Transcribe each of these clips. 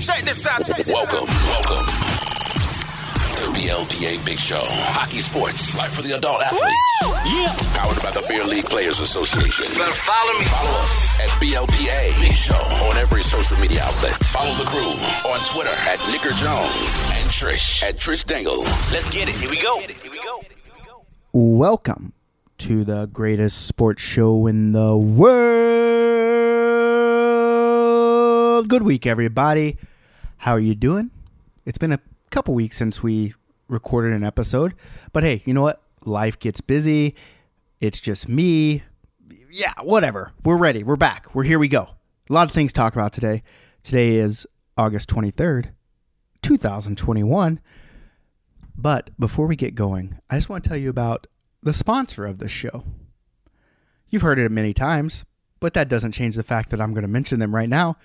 Check this out. Welcome to BLPA Big Show. Hockey sports, life for the adult athletes. Yeah. Powered by the Beer League Players Association. Better follow me. Follow us at BLPA Big Show on every social media outlet. Follow the crew on Twitter at Nicker Jones and Trish at Trish Dangle. Let's get it. Here we go. Welcome to the greatest sports show in the world. Good week, everybody. How are you doing? It's been a couple weeks since we recorded an episode, but hey, you know what? Life gets busy. It's just me. Yeah, whatever. We're ready. We're back. Here we go. A lot of things to talk about today. Today is August 23rd, 2021. But before we get going, I just want to tell you about the sponsor of this show. You've heard it many times, but that doesn't change the fact that I'm going to mention them right now.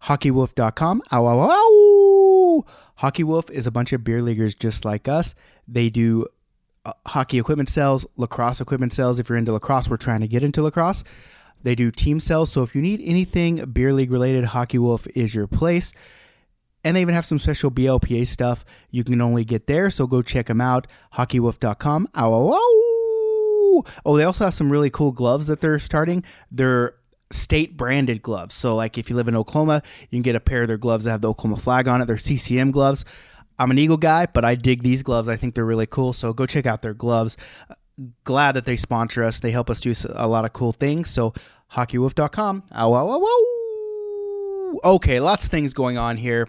Hockeywolf.com. Ow, ow, ow. Hockeywolf is a bunch of beer leaguers just like us. They do hockey equipment sales, lacrosse equipment sales. If you're into lacrosse, we're trying to get into lacrosse. They do team sales. So if you need anything beer league related, Hockeywolf is your place. And they even have some special BLPA stuff you can only get there. So go check them out. Hockeywolf.com. Ow, ow, ow. Oh, they also have some really cool gloves that they're starting. They're state branded gloves. So like if you live in Oklahoma, you can get a pair of their gloves that have the Oklahoma flag on it. They're CCM gloves. I'm an Eagle guy, but I dig these gloves. I think they're really cool. So go check out their gloves. Glad that they sponsor us. They help us do a lot of cool things. So hockeywolf.com. Ow, ow, ow, ow. Okay, lots of things going on here.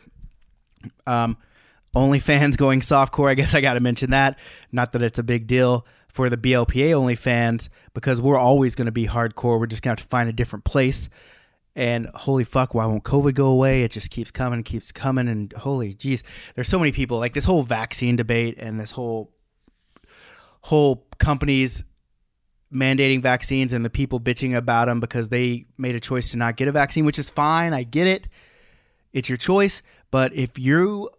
OnlyFans going softcore. I guess I got to mention that. Not that it's a big deal for the BLPA OnlyFans, because we're always going to be hardcore. We're just going to have to find a different place. And holy fuck, why won't COVID go away? It just keeps coming. And holy geez, there's so many people, like this whole vaccine debate and this whole companies mandating vaccines and the people bitching about them because they made a choice to not get a vaccine, which is fine. I get it. It's your choice. But if you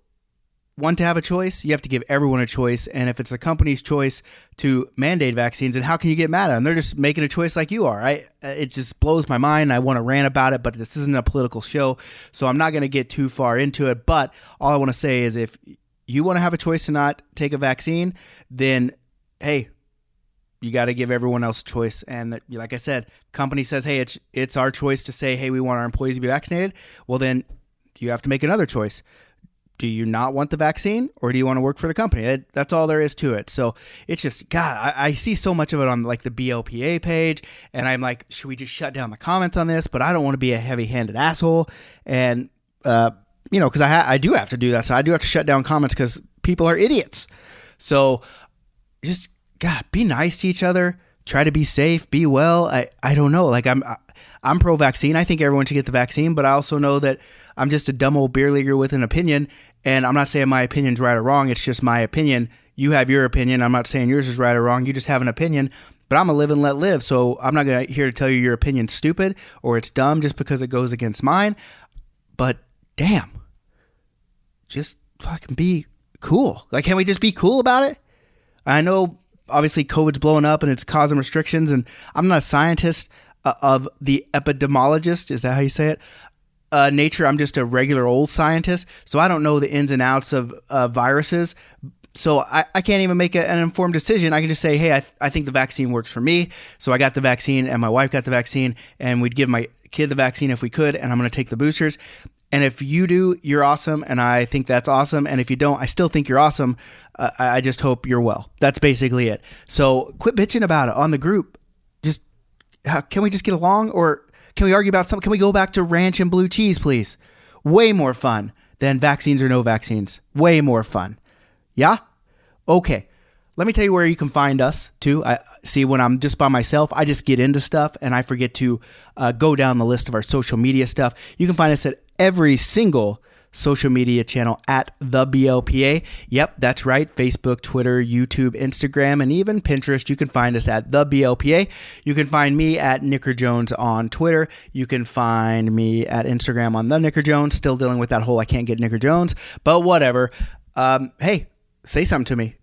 want to have a choice, you have to give everyone a choice. And if it's the company's choice to mandate vaccines, then how can you get mad at them? They're just making a choice like you are. It just blows my mind. I want to rant about it, but this isn't a political show, so I'm not going to get too far into it. But all I want to say is if you want to have a choice to not take a vaccine, then, hey, you got to give everyone else a choice. And like I said, company says, hey, it's our choice to say, hey, we want our employees to be vaccinated. Well, then you have to make another choice. Do you not want the vaccine, or do you want to work for the company? That's all there is to it. So it's just, God, I see so much of it on like the BLPA page, and I'm like, should we just shut down the comments on this? But I don't want to be a heavy-handed asshole, and because I do have to do that. So I do have to shut down comments because people are idiots. So just, God, be nice to each other. Try to be safe. Be well. I don't know. Like I'm pro-vaccine. I think everyone should get the vaccine, but I also know that I'm just a dumb old beer leaguer with an opinion, and I'm not saying my opinion's right or wrong. It's just my opinion. You have your opinion. I'm not saying yours is right or wrong. You just have an opinion, but I'm a live and let live, so I'm not here to tell you your opinion's stupid or it's dumb just because it goes against mine. But damn, just fucking be cool. Like, can we just be cool about it? I know obviously COVID's blowing up and it's causing restrictions, and I'm not a scientist of the epidemiologist. Is that how you say it? Nature. I'm just a regular old scientist, so I don't know the ins and outs of viruses. So I can't even make an informed decision. I can just say, hey, I think the vaccine works for me. So I got the vaccine, and my wife got the vaccine, and we'd give my kid the vaccine if we could, and I'm going to take the boosters. And if you do, you're awesome, and I think that's awesome. And if you don't, I still think you're awesome. I just hope you're well. That's basically it. So quit bitching about it on the group. Just can we just get along, or can we argue about something? Can we go back to ranch and blue cheese, please? Way more fun than vaccines or no vaccines. Way more fun. Yeah? Okay. Let me tell you where you can find us, too. I see when I'm just by myself, I just get into stuff, and I forget to go down the list of our social media stuff. You can find us at every single social media channel at the BLPA. Yep, that's right. Facebook, Twitter, YouTube, Instagram, and even Pinterest. You can find us at the BLPA. You can find me at Nicker Jones on Twitter. You can find me at Instagram on the Nicker Jones. Still dealing with that whole I can't get Nicker Jones, but whatever. Hey, say something to me.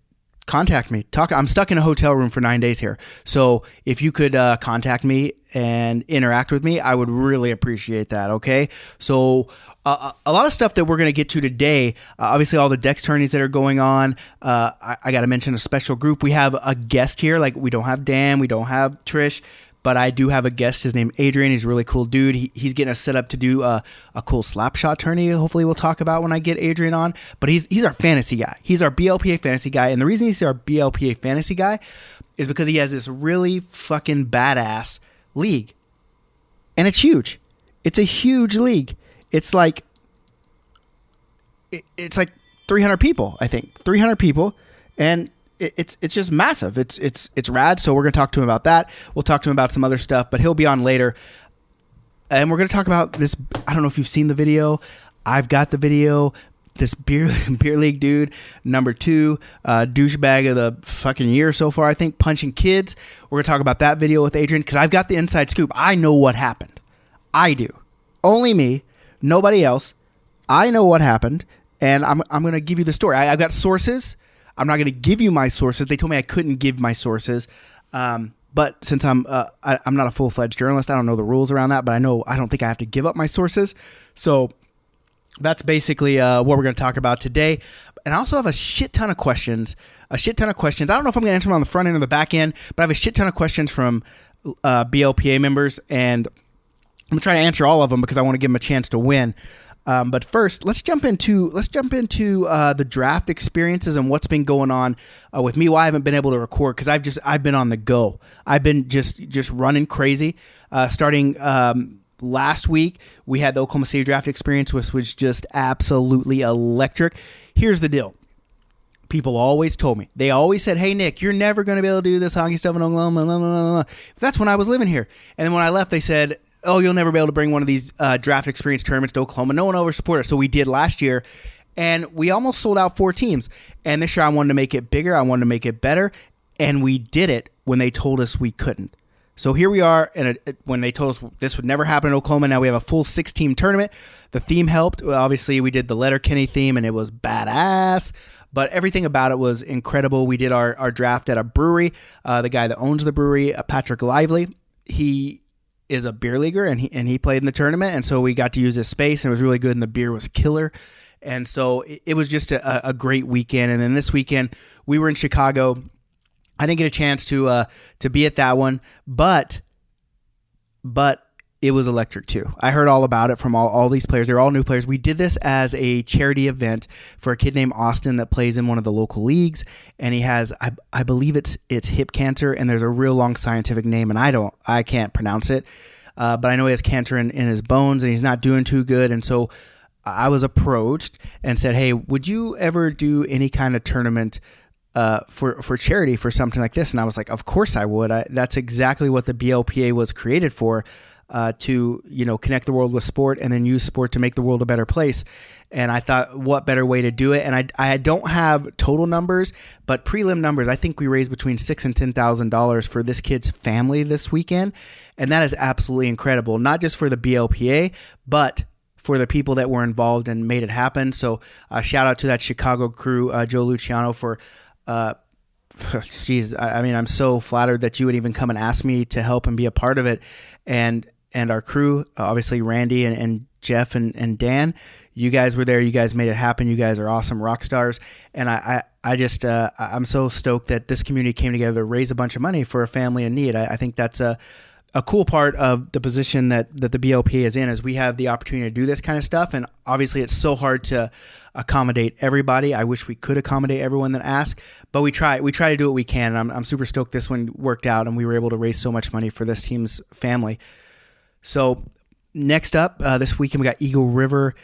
contact me. I'm stuck in a hotel room for 9 days here. So if you could contact me and interact with me, I would really appreciate that. Okay. So a lot of stuff that we're going to get to today, obviously all the Dex tourneys that are going on. I got to mention a special group. We have a guest here. Like, we don't have Dan, we don't have Trish, but I do have a guest. His name Adrian. He's a really cool dude. He's getting us set up to do a cool slap shot tourney. Hopefully we'll talk about when I get Adrian on. But he's our fantasy guy. He's our BLPA fantasy guy. And the reason he's our BLPA fantasy guy is because he has this really fucking badass league. And it's huge. It's a huge league. It's like 300 people, I think. 300 people. And it's just massive. It's rad. So we're going to talk to him about that. We'll talk to him about some other stuff, but he'll be on later. And we're going to talk about this. I don't know if you've seen the video. I've got the video. This beer league dude, number 2, douchebag of the fucking year so far, I think, punching kids. We're going to talk about that video with Adrian because I've got the inside scoop. I know what happened. I do. Only me. Nobody else. I know what happened. And I'm going to give you the story. I've got sources. I'm not going to give you my sources. They told me I couldn't give my sources. But since I'm not a full-fledged journalist, I don't know the rules around that, but I don't think I have to give up my sources. So that's basically what we're going to talk about today. And I also have a shit ton of questions. I don't know if I'm going to answer them on the front end or the back end, but I have a shit ton of questions from BLPA members, and I'm going to try to answer all of them because I want to give them a chance to win. But first, let's jump into the draft experiences and what's been going on with me. Why I haven't been able to record because I've been on the go. I've been just running crazy. Starting last week, we had the Oklahoma City draft experience, which was just absolutely electric. Here's the deal. People always told me. They always said, "Hey Nick, you're never going to be able to do this hockey stuff in Oklahoma." Blah, blah, blah, blah. That's when I was living here. And then when I left, they said, "Oh, you'll never be able to bring one of these draft experience tournaments to Oklahoma. No one will ever support us." So we did last year, and we almost sold out 4 teams. And this year I wanted to make it bigger. I wanted to make it better. And we did it when they told us we couldn't. So here we are, and when they told us this would never happen in Oklahoma, now we have a full 6-team tournament. The theme helped. Well, obviously, we did the Letterkenny theme, and it was badass. But everything about it was incredible. We did our draft at a brewery. The guy that owns the brewery, Patrick Lively, he is a beer leaguer, and he played in the tournament, and so we got to use his space, and it was really good, and the beer was killer. And so it was just a great weekend. And then this weekend, we were in Chicago. I didn't get a chance to be at that one, but it was electric too. I heard all about it from all these players. They're all new players. We did this as a charity event for a kid named Austin that plays in one of the local leagues, and he has, I believe it's hip cancer, and there's a real long scientific name, and I can't pronounce it, but I know he has cancer in his bones, and he's not doing too good. And so I was approached and said, "Hey, would you ever do any kind of tournament for charity for something like this?" And I was like, "Of course I would. That's exactly what the BLPA was created for." To connect the world with sport and then use sport to make the world a better place. And I thought, what better way to do it? And I don't have total numbers, but prelim numbers. I think we raised between $6,000 and $10,000 for this kid's family this weekend, and that is absolutely incredible. Not just for the BLPA, but for the people that were involved and made it happen. So shout out to that Chicago crew, Joe Luciano, for. Geez, I mean, I'm so flattered that you would even come and ask me to help and be a part of it. And our crew, obviously Randy and Jeff and Dan, you guys were there. You guys made it happen. You guys are awesome rock stars. And I'm so stoked that this community came together to raise a bunch of money for a family in need. I think that's a cool part of the position that the BLPA is in, is we have the opportunity to do this kind of stuff. And obviously it's so hard to accommodate everybody. I wish we could accommodate everyone that asks, but we try to do what we can. And I'm super stoked this one worked out and we were able to raise so much money for this team's family. So next up, this weekend we got Eagle River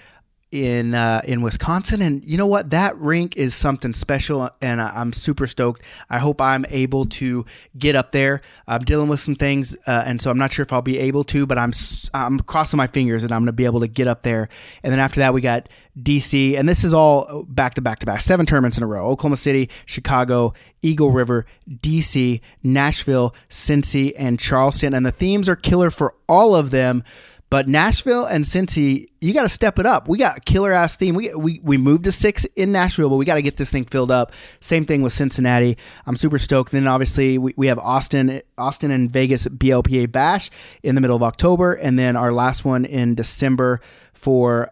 in Wisconsin, and you know what? That rink is something special, and I'm super stoked. I hope I'm able to get up there. I'm dealing with some things, and so I'm not sure if I'll be able to, but I'm crossing my fingers that I'm going to be able to get up there. And then after that, we got DC, and this is all back to back to back, 7 tournaments in a row: Oklahoma City, Chicago, Eagle River, DC, Nashville, Cincy, and Charleston. And the themes are killer for all of them. But Nashville and Cincy, you got to step it up. We got a killer ass theme. We moved to 6 in Nashville, but we got to get this thing filled up. Same thing with Cincinnati. I'm super stoked. Then obviously we have Austin and Vegas BLPA Bash in the middle of October, and then our last one in December for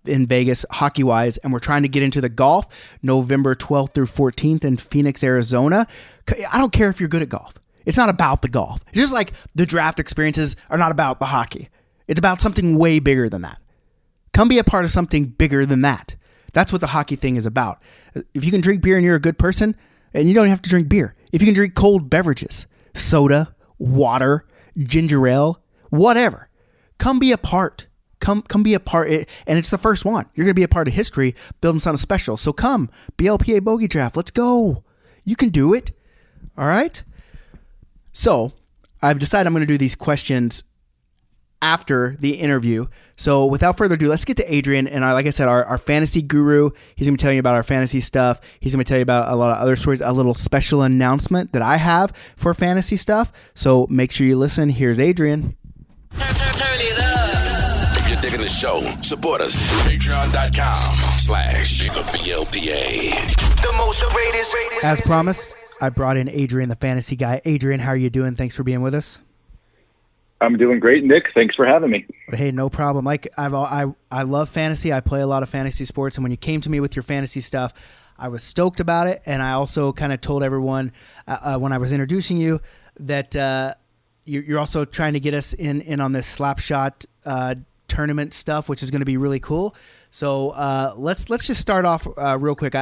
in Vegas hockey-wise, and we're trying to get into the golf November 12th through 14th in Phoenix, Arizona. I don't care if you're good at golf. It's not about the golf. It's just like the draft experiences are not about the hockey. It's about something way bigger than that. Come be a part of something bigger than that. That's what the hockey thing is about. If you can drink beer and you're a good person, and you don't have to drink beer. If you can drink cold beverages, soda, water, ginger ale, whatever, come be a part. Come be a part. And it's the first one. You're going to be a part of history, building something special. So come, BLPA Bogey Draft. Let's go. You can do it. All right? So I've decided I'm going to do these questions after the interview. So without further ado, let's get to Adrian. And like I said, our fantasy guru, he's going to be telling you about our fantasy stuff. He's going to tell you about a lot of other stories, a little special announcement that I have for fantasy stuff. So make sure you listen. Here's Adrian. Turn it up. If you're digging the show, support us through patreon.com/BLPA. The most greatest. As promised, I brought in Adrian, the fantasy guy. Adrian, how are you doing? Thanks for being with us. I'm doing great, Nick. Thanks for having me. Hey, no problem. Like I love fantasy. I play a lot of fantasy sports, and when you came to me with your fantasy stuff, I was stoked about it. And I also kind of told everyone when I was introducing you that you're also trying to get us in on this Slapshot tournament stuff, which is going to be really cool. So let's just start off real quick.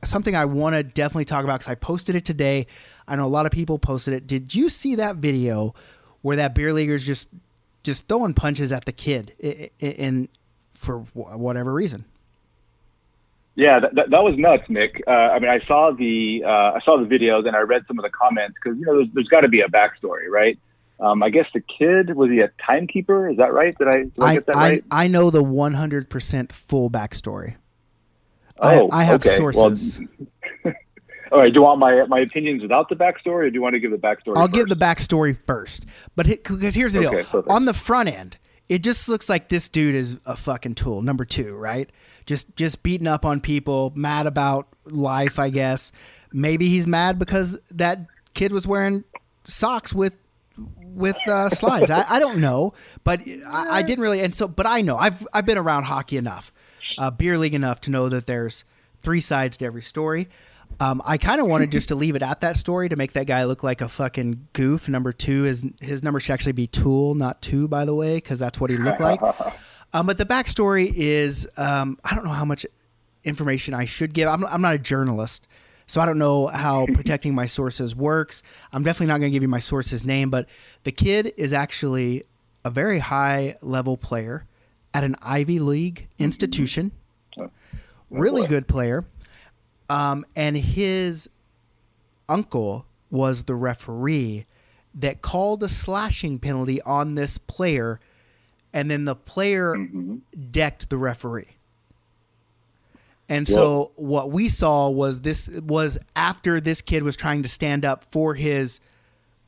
Something I want to definitely talk about because I posted it today. I know a lot of people posted it. Did you see that video where that beer leaguer's just throwing punches at the kid in for whatever reason? Yeah, that was nuts, Nick. I mean, I saw the videos and I read some of the comments because there's got to be a backstory, right? I guess the kid, was he a timekeeper? Is that right? Did I get that right? I know the 100% full backstory. Oh, I have okay. sources. Well, all right. Do you want my opinions without the backstory, or do you want to give the backstory I'll first? give the backstory first. But because here's the deal. Perfect. On the front end, it just looks like this dude is a fucking tool, number 2, right? Just beating up on people, mad about life, I guess. Maybe he's mad because that kid was wearing socks with slides. I don't know, but I didn't really. And so, but I know I've been around hockey enough, beer league enough to know that there's 3 sides to every story. I kind of wanted just to leave it at that story to make that guy look like a fucking goof. Number 2 is his number should actually be Tool, not 2, by the way, because that's what he looked like. But the backstory is I don't know how much information I should give. I'm not a journalist. So I don't know how protecting my sources works. I'm definitely not going to give you my source's name, but the kid is actually a very high-level player at an Ivy League institution. Really good player. And his uncle was the referee that called a slashing penalty on this player, and then the player decked the referee. And so what we saw was this was after this kid was trying to stand up for his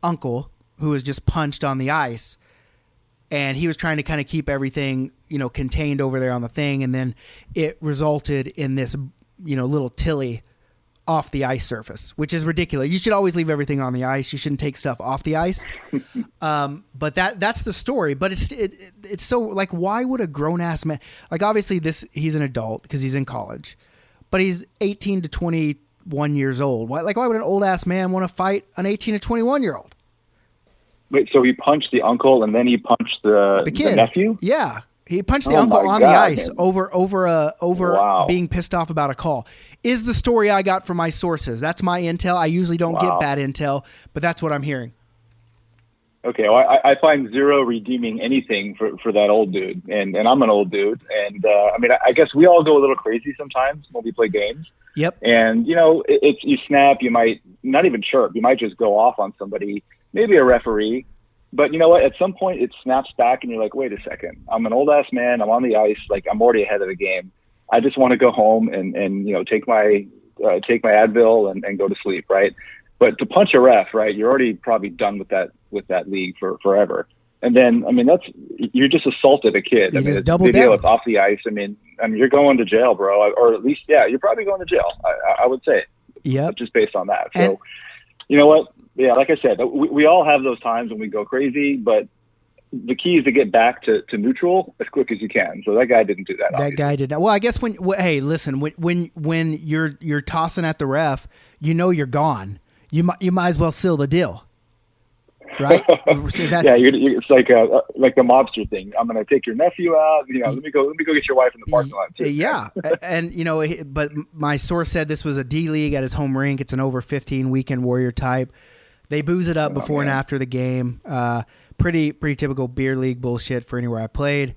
uncle who was just punched on the ice, and he was trying to kind of keep everything, contained over there on the thing. And then it resulted in this, little Tilly off the ice surface, which is ridiculous. You should always leave everything on the ice. You shouldn't take stuff off the ice. But that's the story. But it's so like, why would a grown ass man, like obviously he's an adult because he's in college, but he's 18 to 21 years old. Why would an old ass man want to fight an 18 to 21 year old? Wait, so he punched the uncle and then he punched the kid. The nephew? Yeah. He punched the uncle on the ice over being pissed off about a call. Is the story I got from my sources. That's my intel. I usually don't get bad intel, but that's what I'm hearing. Okay, well, I find zero redeeming anything for that old dude, and I'm an old dude, and I mean, I guess we all go a little crazy sometimes when we play games. Yep. And it's you snap, you might not even chirp, you might just go off on somebody, maybe a referee. But you know what? At some point, it snaps back, and you're like, "Wait a second! I'm an old ass man. I'm on the ice. Like I'm already ahead of the game. I just want to go home and take my Advil and go to sleep, right?" But to punch a ref, right? You're already probably done with that league for forever. And then, I mean, you're just assaulted a kid. You I mean, just it's double video, down. it's off the ice. I mean, you're going to jail, bro. Or at least, yeah, you're probably going to jail. I would say. Yep. Just based on that. So, And, you know what? Yeah, like I said, we all have those times when we go crazy, but the key is to get back to neutral as quick as you can. So that guy didn't do that. that guy did not. Well, I guess hey, listen, when you're tossing at the ref, you know you're gone. You might as well seal the deal. Right? Yeah, it's like the mobster thing. I'm going to take your nephew out. You know, let me go get your wife in the parking lot too. Yeah, and you know, but my source said this was a D League at his home rink. It's an over 15 weekend warrior type. They booze it up before and after the game. Pretty typical beer league bullshit for anywhere I played.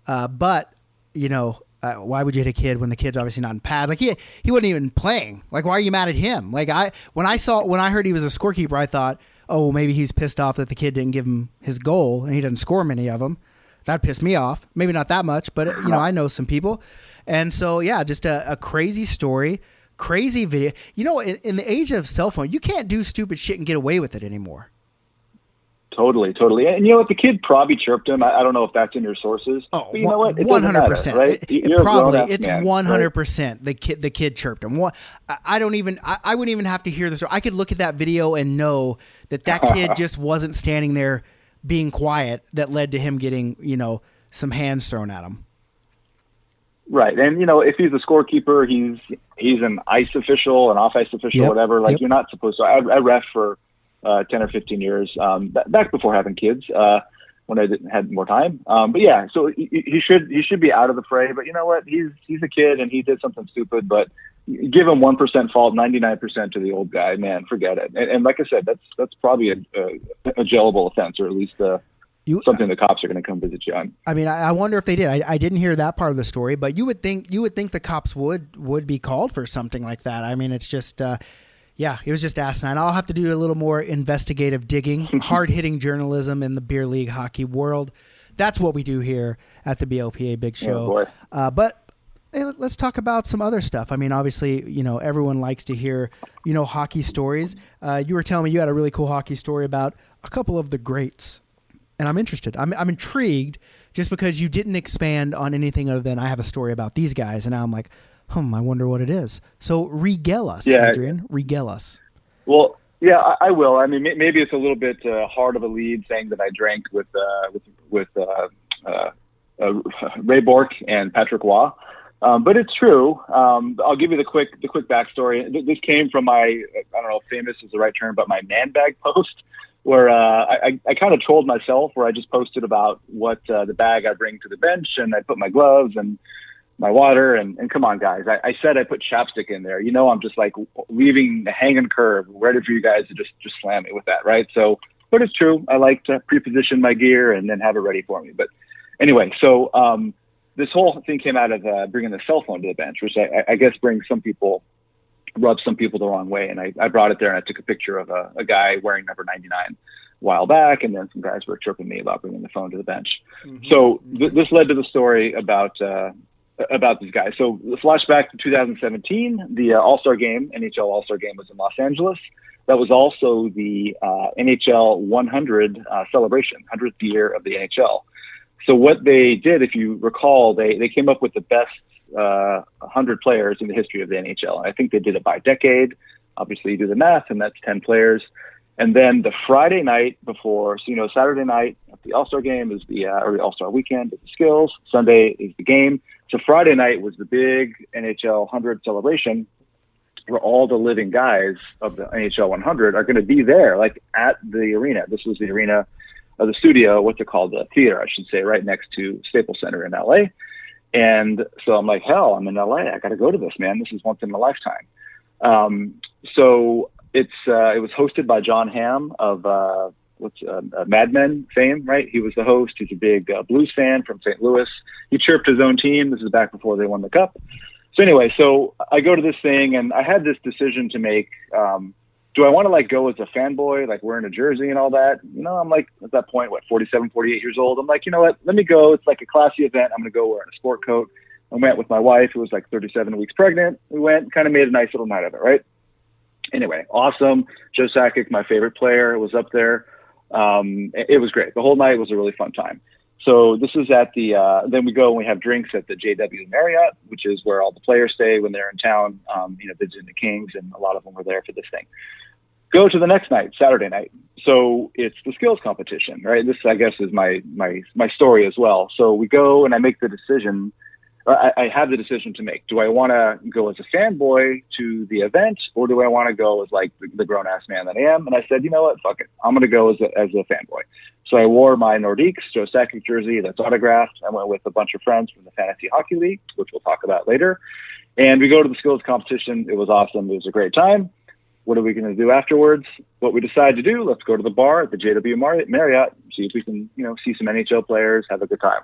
But you know, why would you hit a kid when the kid's obviously not in pads? Like he wasn't even playing. Like, why are you mad at him? Like when I heard he was a scorekeeper, I thought, oh, maybe he's pissed off that the kid didn't give him his goal and he didn't score many of them. That pissed me off. Maybe not that much, but you know, I know some people. And so, yeah, just a crazy story, crazy video. You know, in the age of cell phone, you can't do stupid shit and get away with it anymore. Totally. And you know what? The kid probably chirped him. I don't know if that's in your sources. Oh, but you know what? 100%. Right? It's 100%. Right? The kid chirped him. I wouldn't even have to hear this. I could look at that video and know that kid just wasn't standing there being quiet. That led to him getting, you know, some hands thrown at him. Right. And, you know, if he's a scorekeeper, he's an ice official, an off-ice official, whatever. Like, you're not supposed to. I ref for 10 or 15 years, back before having kids, when I had more time. But yeah, so he should be out of the fray. But you know what? He's a kid and he did something stupid. But give him 1% fault, 99% to the old guy. Man, forget it. And like I said, that's probably a jailable offense, or at least something the cops are going to come visit you on. I mean, I wonder if they did. I didn't hear that part of the story, but you would think the cops would be called for something like that. I mean, it's just. Yeah, it was just asinine. I'll have to do a little more investigative digging, hard-hitting journalism in the beer league hockey world. That's what we do here at the BLPA Big Show. Oh, but hey, let's talk about some other stuff. I mean, obviously, you know, everyone likes to hear, you know, hockey stories. You were telling me you had a really cool hockey story about a couple of the greats, and I'm interested. I'm intrigued just because you didn't expand on anything other than I have a story about these guys, and now I'm like, I wonder what it is. So regale us, Adrian. Regale us. Well, yeah, I will. I mean, maybe it's a little bit hard of a lead saying that I drank with Ray Bork and Patrick Waugh, but it's true. I'll give you the quick backstory. This came from my, I don't know if famous is the right term, but my man bag post, where I kind of trolled myself, where I just posted about what the bag I bring to the bench, and I put my gloves and my water, and come on, guys. I said I put chapstick in there. You know, I'm just like leaving the hanging curve, ready for you guys to just slam me with that, right? So, but it's true. I like to pre-position my gear and then have it ready for me. But anyway, so this whole thing came out of bringing the cell phone to the bench, which I guess rubs some people the wrong way. And I brought it there and I took a picture of a guy wearing number 99 a while back, and then some guys were chirping me about bringing the phone to the bench. Mm-hmm. So this led to the story about this guy. So the flashback to 2017, the All-Star game, NHL All-Star game, was in Los Angeles. That was also the NHL 100 celebration, 100th year of the NHL. So what they did, if you recall, they came up with the best 100 players in the history of the NHL. I think they did it by decade. Obviously, you do the math, and that's 10 players. And then the Friday night before, so, you know, Saturday night at the All-Star game is or the All-Star weekend is the skills. Sunday is the game. So Friday night was the big NHL 100 celebration, where all the living guys of the NHL 100 are going to be there, like at the arena. This was the arena of the studio, what's it called? The theater, I should say, right next to Staples Center in LA. And so I'm like, hell, I'm in LA. I got to go to this, man. This is once in a lifetime. So it was hosted by John Hamm of Mad Men fame, right? He was the host. He's a big Blues fan from St. Louis. He chirped his own team. This is back before they won the cup. So anyway, so I go to this thing, and I had this decision to make. Do I want to like go as a fanboy, like wearing a jersey and all that? You know, I'm like at that point, 47, 48 years old. I'm like, you know what? Let me go. It's like a classy event. I'm going to go wearing a sport coat. I went with my wife, who was like 37 weeks pregnant. We went, kind of made a nice little night of it, right? Anyway, awesome. Joe Sakic, my favorite player, was up there. It was great. The whole night was a really fun time. So this is at the, then we go and we have drinks at the JW Marriott, which is where all the players stay when they're in town, visiting the Kings, and a lot of them were there for this thing. Go to the next night, Saturday night. So it's the skills competition, right? This, I guess, is my story as well. So we go and I make the decision. I have the decision to make. Do I want to go as a fanboy to the event, or do I want to go as like the grown ass man that I am? And I said, you know what, fuck it. I'm going to go as a fanboy. So I wore my Nordiques Joe Sakic jersey that's autographed. I went with a bunch of friends from the Fantasy Hockey League, which we'll talk about later. And we go to the skills competition. It was awesome. It was a great time. What are we going to do afterwards? What we decide to do, let's go to the bar at the JW Marriott, see if we can, see some NHL players, have a good time.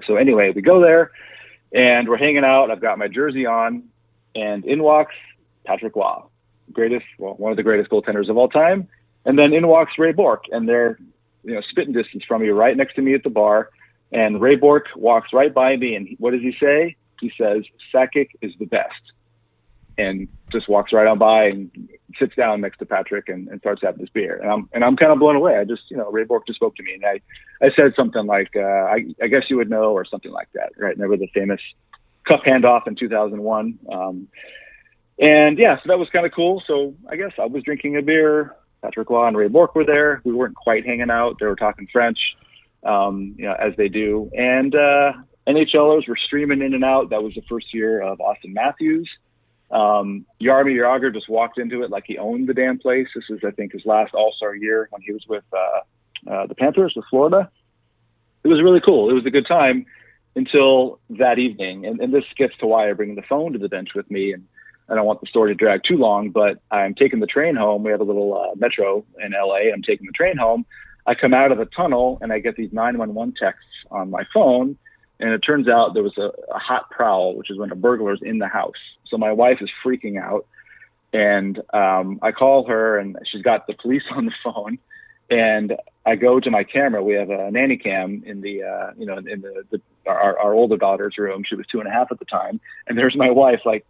So anyway, we go there and we're hanging out. I've got my jersey on, and in walks Patrick Roy, one of the greatest goaltenders of all time. And then in walks Ray Bourque, and they're, spitting distance from me, right next to me at the bar. And Ray Bourque walks right by me, and what does he say? He says, Sakic is the best. And just walks right on by and sits down next to Patrick and starts having his beer. And I'm kind of blown away. I just, Ray Bourque just spoke to me, and I said something like, I guess you would know, or something like that, right? Remember the famous cup handoff in 2001. And yeah, so that was kind of cool. So I guess I was drinking a beer. Patrick Roy and Ray Bourque were there. We weren't quite hanging out. They were talking French, as they do. And NHLers were streaming in and out. That was the first year of Austin Matthews. Jaromir Jagr just walked into it like he owned the damn place. This is, I think, his last All-Star year when he was with the Panthers, with Florida. It was really cool. It was a good time until that evening. And this gets to why I bring the phone to the bench with me. And I don't want the story to drag too long, but I'm taking the train home. We have a little metro in LA. I'm taking the train home. I come out of the tunnel and I get these 911 texts on my phone. And it turns out there was a hot prowl, which is when a burglar's in the house. So my wife is freaking out, and I call her, and she's got the police on the phone. And I go to my camera. We have a nanny cam in the, our older daughter's room. She was 2.5 at the time, and there's my wife, like,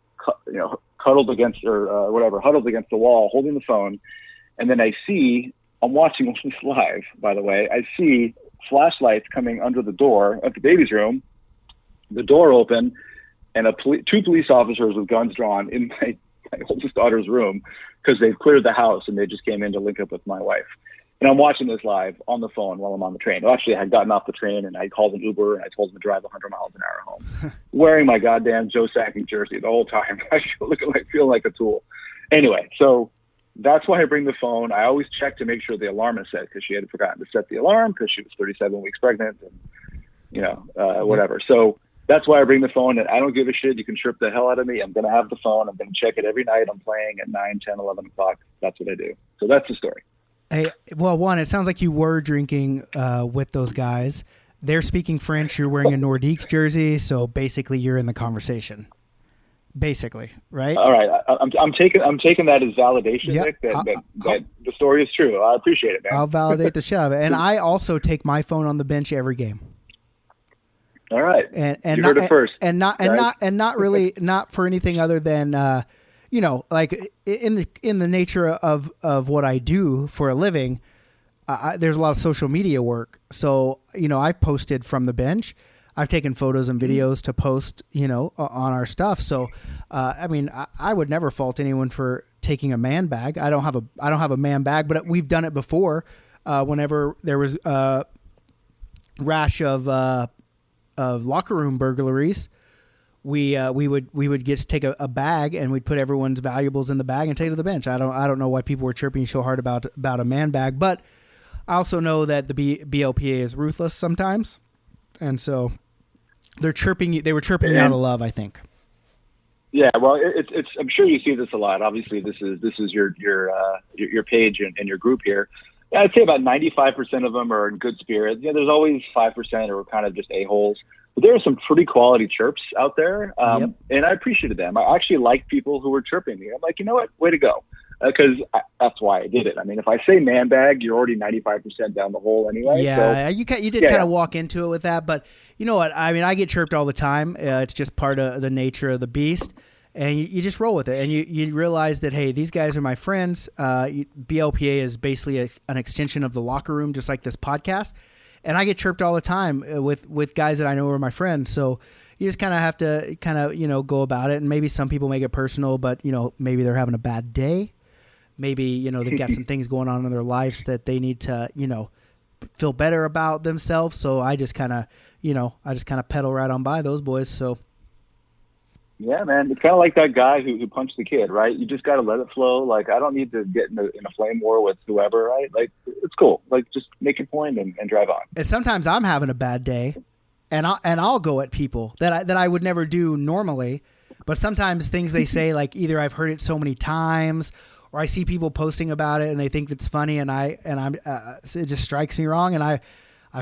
huddled against the wall, holding the phone. And then I'm watching this live, by the way. I see flashlights coming under the door of the baby's room, the door open, and two police officers with guns drawn in my oldest daughter's room, because they've cleared the house and they just came in to link up with my wife. And I'm watching this live on the phone while I'm on the train. Well, actually, I had gotten off the train and I called an Uber and I told them to drive 100 miles an hour home, wearing my goddamn Joe Sakic jersey the whole time. I feel like a tool. Anyway, so that's why I bring the phone. I always check to make sure the alarm is set, because she had forgotten to set the alarm because she was 37 weeks pregnant and, whatever. So that's why I bring the phone, and I don't give a shit. You can chirp the hell out of me. I'm going to have the phone. I'm going to check it every night. I'm playing at 9, 10, 11 o'clock. That's what I do. So that's the story. Hey, well, one, it sounds like you were drinking with those guys. They're speaking French. You're wearing a Nordiques jersey, so basically you're in the conversation. Basically, right? All right. I'm taking that as validation, yep. Nick, that the story is true. I appreciate it, man. I'll validate the shit out of it. And I also take my phone on the bench every game. All right. And you heard it first. And not really not for anything other than like in the nature of what I do for a living. There's a lot of social media work. So, I posted from the bench. I've taken photos and videos to post, on our stuff. So, I would never fault anyone for taking a man bag. I don't have a man bag, but we've done it before. Whenever there was a rash of locker room burglaries, we would just take a bag and we'd put everyone's valuables in the bag and take it to the bench. I don't know why people were chirping so hard about a man bag, but I also know that the BLPA is ruthless sometimes. And so they were chirping you out of love, I think. Yeah, well, it's. I'm sure you see this a lot. Obviously, this is your page and your group here. Yeah, I'd say about 95% of them are in good spirits. Yeah, there's always 5% who are kind of just a-holes. But there are some pretty quality chirps out there, Yep. And I appreciated them. I actually like people who were chirping me. I'm like, you know what? Way to go. Because that's why I did it. I mean, if I say man bag, you're already 95% down the hole anyway. Yeah, so, you did kind of walk into it with that. But you know what? I mean, I get chirped all the time. It's just part of the nature of the beast. and you just roll with it, and you realize that, hey, these guys are my friends. BLPA is basically an extension of the locker room, just like this podcast, and I get chirped all the time with guys that I know are my friends. So you just kind of have to go about it, and maybe some people make it personal, but maybe they're having a bad day. Maybe they've got some things going on in their lives that they need to feel better about themselves. So I just kind of pedal right on by those boys. So. Yeah, man, it's kind of like that guy who punched the kid, right? You just got to let it flow. Like, I don't need to get in a flame war with whoever, right? Like, it's cool. Like, just make your point and drive on. And sometimes I'm having a bad day, and I'll go at people that I would never do normally. But sometimes things they say, like, either I've heard it so many times, or I see people posting about it and they think it's funny, and it just strikes me wrong, and I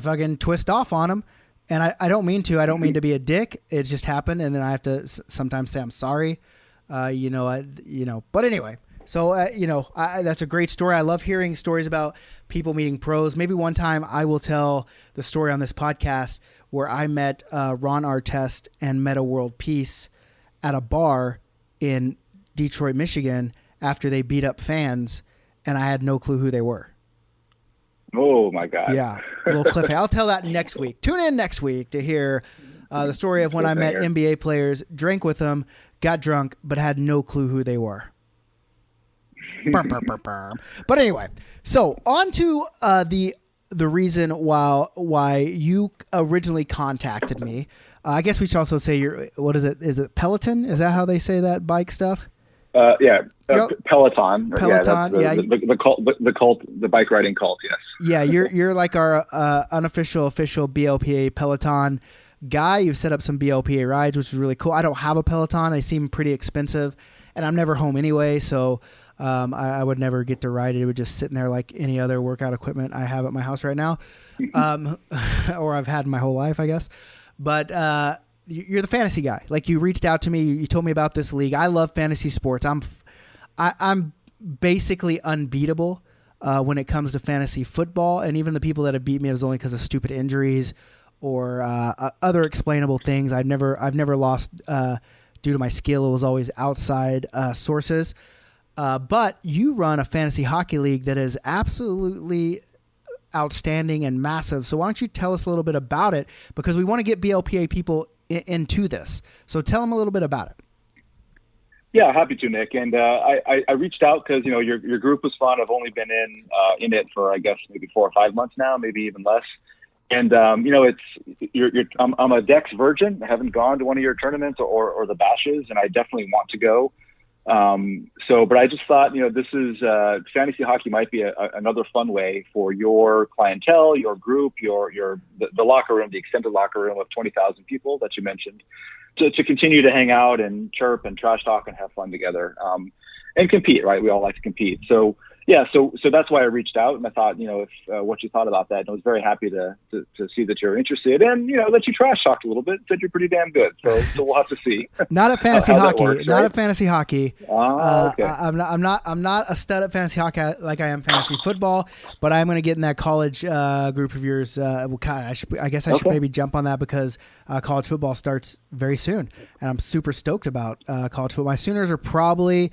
fucking twist off on them. And I don't mean to. I don't mean to be a dick. It just happened, and then I have to sometimes say I'm sorry. But anyway. So that's a great story. I love hearing stories about people meeting pros. Maybe one time I will tell the story on this podcast where I met Ron Artest and Meta World Peace at a bar in Detroit, Michigan, after they beat up fans, and I had no clue who they were. Oh my God. Yeah. A little cliffhanger. I'll tell that next week. Tune in next week to hear the story of when I met NBA players, drank with them, got drunk, but had no clue who they were. But anyway, so on to the reason why you originally contacted me. I guess we should also say what is it? Is it Peloton? Is that how they say that bike stuff? Peloton. Peloton. The cult, the bike riding cult. Yes. Yeah, you're like our official BLPA Peloton guy. You've set up some BLPA rides, which is really cool. I don't have a Peloton. They seem pretty expensive, and I'm never home anyway, so I would never get to ride it. It would just sit in there like any other workout equipment I have at my house right now, or I've had my whole life, I guess. But you're the fantasy guy. Like, you reached out to me. You told me about this league. I love fantasy sports. I'm basically unbeatable when it comes to fantasy football, and even the people that have beat me, it was only because of stupid injuries or other explainable things. I've never lost due to my skill. It was always outside sources. But you run a fantasy hockey league that is absolutely outstanding and massive. So why don't you tell us a little bit about it? Because we want to get BLPA people into this. So tell them a little bit about it. Yeah, happy to, Nick. And I reached out because your group was fun. I've only been in it for, I guess, maybe 4 or 5 months now, maybe even less. And I'm a Dex virgin. I haven't gone to one of your tournaments or the bashes, and I definitely want to go. But I just thought, this is fantasy hockey might be another fun way for your clientele, your group, the locker room, the extended locker room of 20,000 people that you mentioned, to continue to hang out and chirp and trash talk and have fun together, and compete, right? We all like to compete. So yeah, so that's why I reached out, and I thought, if what you thought about that, and I was very happy to see that you're interested, and that you trash talked a little bit, said you're pretty damn good. So we'll have to see. Not at fantasy hockey. Works, right? Not at fantasy hocky. Okay. I'm not a stud at fantasy hockey like I am fantasy football, but I'm going to get in that college group of yours. I guess I should maybe jump on that because college football starts very soon, and I'm super stoked about college football. My Sooners are probably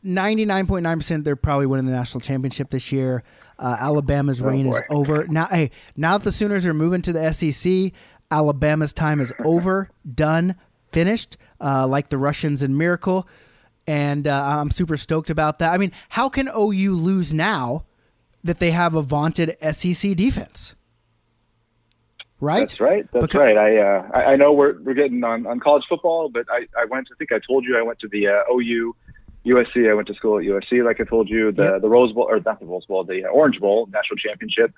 99.9%. They're probably winning the national championship this year. Alabama's reign is over. Now that the Sooners are moving to the SEC, Alabama's time is over, done, finished, like the Russians in Miracle. And I'm super stoked about that. I mean, how can OU lose now that they have a vaunted SEC defense? Right? That's right. That's right. I know we're getting on college football, but I think I told you I went to the OU USC. I went to school at USC, like I told you. The Rose Bowl, or not the Rose Bowl, the Orange Bowl national championship.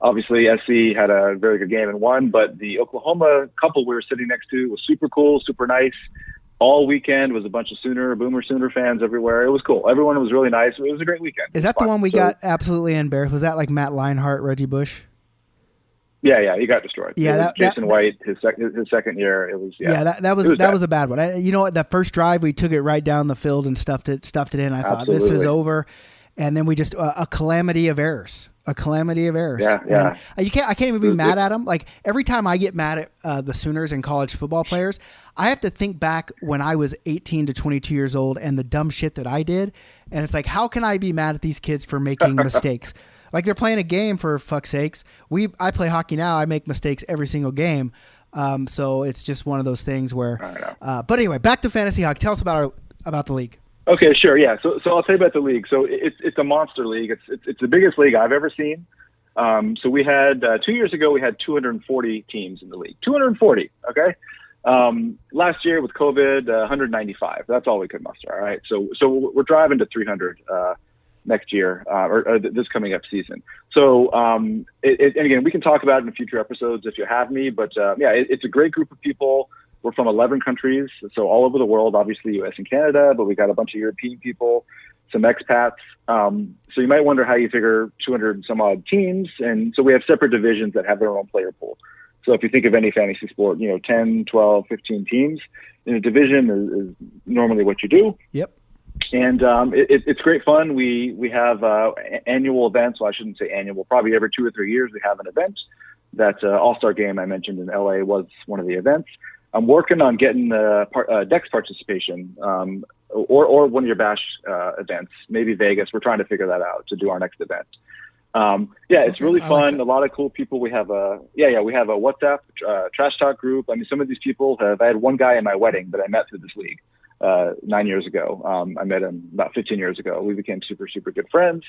Obviously, SC had a very good game and won, but the Oklahoma couple we were sitting next to was super cool, super nice. All weekend was a bunch of Boomer Sooner fans everywhere. It was cool. Everyone was really nice. It was a great weekend. Is that the one we got absolutely embarrassed? Was that like Matt Leinart, Reggie Bush? Yeah, he got destroyed. Yeah, Jason White, his second year, it was. Yeah, that was a bad one. You know what? That first drive, we took it right down the field and stuffed it in. I thought, this is over. and then we just a calamity of errors. A calamity of errors. Yeah, yeah. And I can't even be mad at them. Like every time I get mad at the Sooners and college football players, I have to think back when I was 18 to 22 years old and the dumb shit that I did. And it's like, how can I be mad at these kids for making mistakes? Like they're playing a game, for fuck's sakes. I play hockey now. I make mistakes every single game. So it's just one of those things where. But anyway, back to fantasy hockey. Tell us about the league. Okay, sure, yeah. So I'll tell you about the league. So it's a monster league. It's the biggest league I've ever seen. So we had 2 years ago we had 240 teams in the league. 240. Okay. Last year with COVID, 195. That's all we could muster. All right. So we're driving to 300 next year or this coming up season. So and again, we can talk about it in future episodes if you have me. But it's a great group of people. We're from 11 countries, so all over the world, obviously U.S. and Canada, but we got a bunch of European people, some expats. So you might wonder how you figure 200 and some odd teams. And so we have separate divisions that have their own player pool. So if you think of any fantasy sport, 10, 12, 15 teams in a division is normally what you do. Yep. And it's great fun. We have annual events. Well, I shouldn't say annual. Probably every 2 or 3 years we have an event. That All-Star game I mentioned in LA was one of the events. I'm working on getting DEX participation or one of your bash events, maybe Vegas. We're trying to figure that out to do our next event. It's really fun. Like a lot of cool people. We have we have a WhatsApp trash talk group. I mean, some of these people I had one guy in my wedding that I met through this league 9 years ago. I met him about 15 years ago. We became super, super good friends.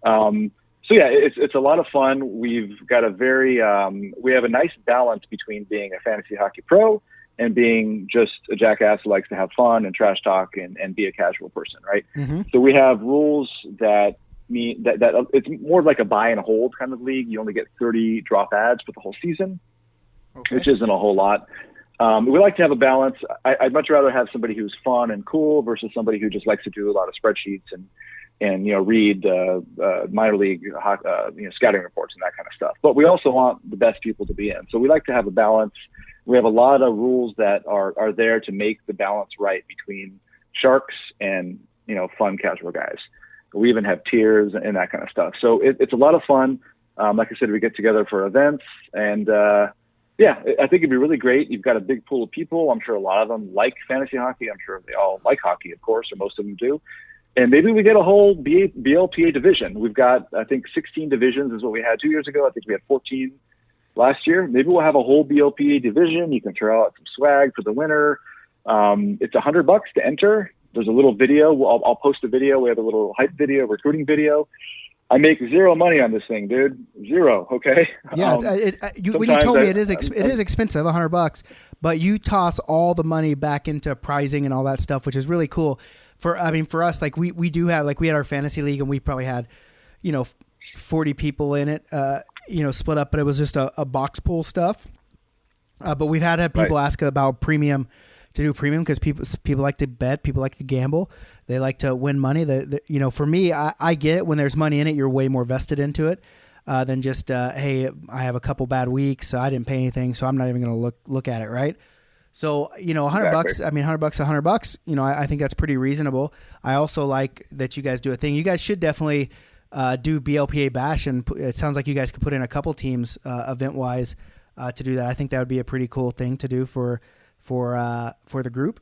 It's a lot of fun. We've got we have a nice balance between being a fantasy hockey pro and being just a jackass who likes to have fun and trash talk and be a casual person, right? Mm-hmm. So we have rules that mean that it's more like a buy and hold kind of league. You only get 30 drop ads for the whole season, which isn't a whole lot. We like to have a balance. I'd much rather have somebody who's fun and cool versus somebody who just likes to do a lot of spreadsheets and read minor league scouting reports and that kind of stuff. But we also want the best people to be in. So we like to have a balance. We have a lot of rules that are there to make the balance right between sharks and fun casual guys. We even have tiers and that kind of stuff. So it's a lot of fun. Like I said, we get together for events and I think it'd be really great. You've got a big pool of people. I'm sure a lot of them like fantasy hockey. I'm sure they all like hockey, of course, or most of them do. And maybe we get a whole BLPA division. We've got, I think, 16 divisions is what we had 2 years ago. I think we had 14 last year. Maybe we'll have a whole BLPA division. You can throw out some swag for the winner. It's $100 to enter. There's a little video. I'll post a video. We have a little hype video, recruiting video. I make zero money on this thing, dude. Zero. Okay. Yeah. When you told me it is expensive, $100, but you toss all the money back into pricing and all that stuff, which is really cool. For us, like we do have, like we had our fantasy league and we probably had, 40 people in it, split up, but it was just a box pool stuff. But we've had people ask about premium, to do premium, because people like to bet, people like to gamble, they like to win money. For me, I get it when there's money in it, you're way more vested into it than just hey, I have a couple bad weeks, so I didn't pay anything, so I'm not even going to look at it, right? So, $100, I mean, $100, I think that's pretty reasonable. I also like that you guys do a thing. You guys should definitely do BLPA Bash, and it sounds like you guys could put in a couple teams event-wise to do that. I think that would be a pretty cool thing to do for the group.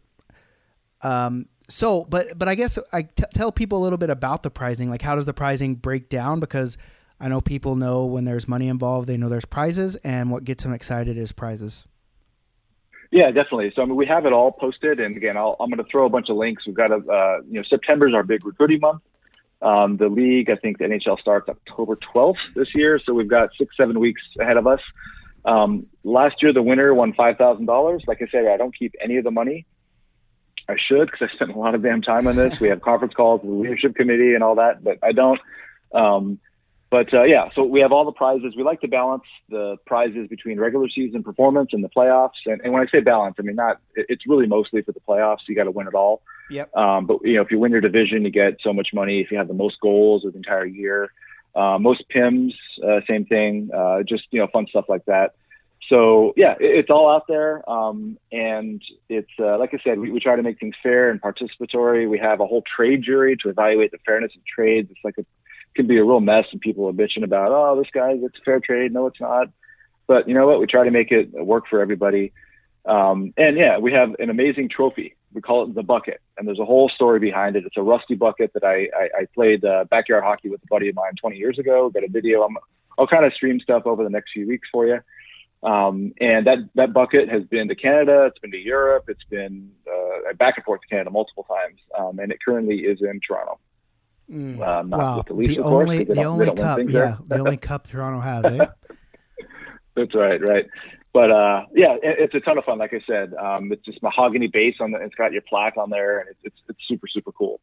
But I guess tell people a little bit about the pricing. Like, how does the pricing break down? Because I know people know when there's money involved, they know there's prizes, and what gets them excited is prizes. Yeah, definitely. So, we have it all posted. And again, I'm going to throw a bunch of links. We've got September's our big recruiting month. The league, I think the NHL starts October 12th this year. So we've got 6-7 weeks ahead of us. Last year, the winner won $5,000. Like I said, I don't keep any of the money. I should, because I spent a lot of damn time on this. We have conference calls with the leadership committee and all that, but I don't. So we have all the prizes. We like to balance the prizes between regular season performance and the playoffs. And when I say balance, I mean, it's really mostly for the playoffs. You got to win it all. Yep. But if you win your division, you get so much money. If you have the most goals of the entire year, most PIMs, same thing, just, fun stuff like that. So yeah, it's all out there. And it's, like I said, we try to make things fair and participatory. We have a whole trade jury to evaluate the fairness of trades. It's like can be a real mess, and people are bitching about, oh, this guy gets a fair trade. No, it's not. But you know what? We try to make it work for everybody. And yeah, we have an amazing trophy. We call it the bucket, and there's a whole story behind it. It's a rusty bucket that I played backyard hockey with a buddy of mine 20 years ago. Got a video. I'll kind of stream stuff over the next few weeks for you. And that bucket has been to Canada. It's been to Europe. It's been back and forth to Canada multiple times. And it currently is in Toronto. Not wow. with the Leafs, the of course, only cup, yeah, the only cup Toronto has, eh? That's right. But yeah, it's a ton of fun. Like I said, it's just mahogany base it's got your plaque on there, and it's super, super cool.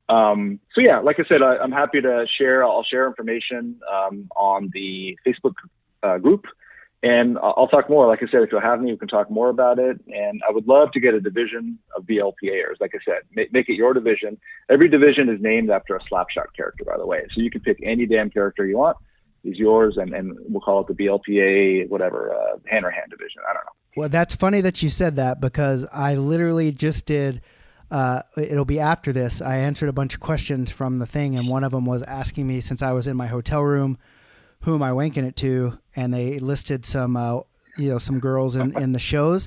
So yeah, like I said, I'm happy to share. I'll share information on the Facebook group, and I'll talk more. Like I said, if you'll have me, we can talk more about it. And I would love to get a division of BLPAers. Like I said, make it your division. Every division is named after a Slapshot character, by the way. So you can pick any damn character you want. Is yours, and we'll call it the BLPA, whatever, hand or hand division. I don't know. Well, that's funny that you said that, because I literally just did, it'll be after this, I answered a bunch of questions from the thing, and one of them was asking me, since I was in my hotel room, who am I wanking it to? And they listed some, some girls in the shows,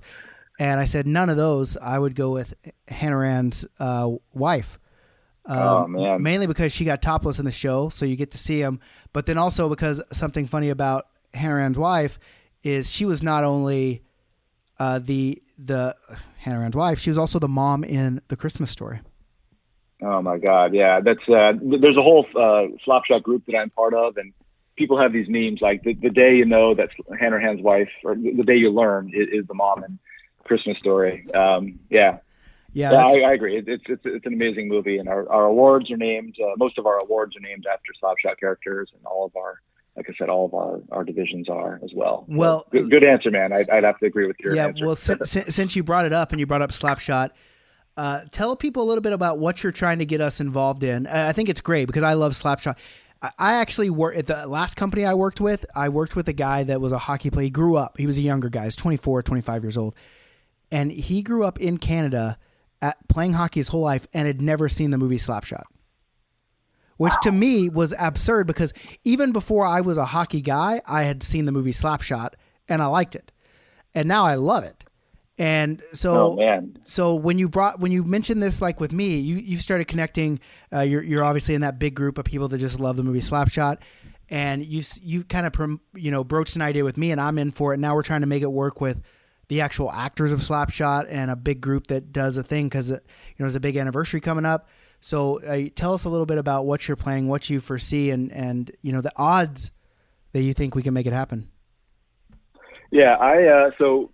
and I said, none of those. I would go with Hanaran's wife. Oh, man. Mainly because she got topless in the show, so you get to see him. But then also because something funny about Hanaran's wife is she was not only the Hanaran's wife, she was also the mom in The Christmas Story. Oh my God, yeah, that's there's a whole Slapshot group that I'm part of, and people have these memes like the day you know that's Hanaran's wife, or the day you learn is the mom in Christmas Story. Yeah, I agree. It's an amazing movie, and our awards are named. Most of our awards are named after Slapshot characters, and all of our, like I said, all of our divisions are as well. Well, so, good answer, man. I'd have to agree with your answer. Well, since you brought it up and you brought up Slapshot, tell people a little bit about what you're trying to get us involved in. I think it's great because I love Slapshot. I actually worked at the last company I worked with. I worked with a guy that was a hockey player. He grew up. He was a younger guy. He's 24, 25 years old, and he grew up in Canada playing hockey his whole life and had never seen the movie Slapshot, which to me was absurd because even before I was a hockey guy, I had seen the movie Slapshot and I liked it. And now I love it. And so, so when you mentioned this, like with me, you started connecting, you're obviously in that big group of people that just love the movie Slapshot, and you kind of, broached an idea with me, and I'm in for it. Now we're trying to make it work with the actual actors of Slapshot and a big group that does a thing because there's a big anniversary coming up. So tell us a little bit about what you're planning, what you foresee, and the odds that you think we can make it happen. Yeah, so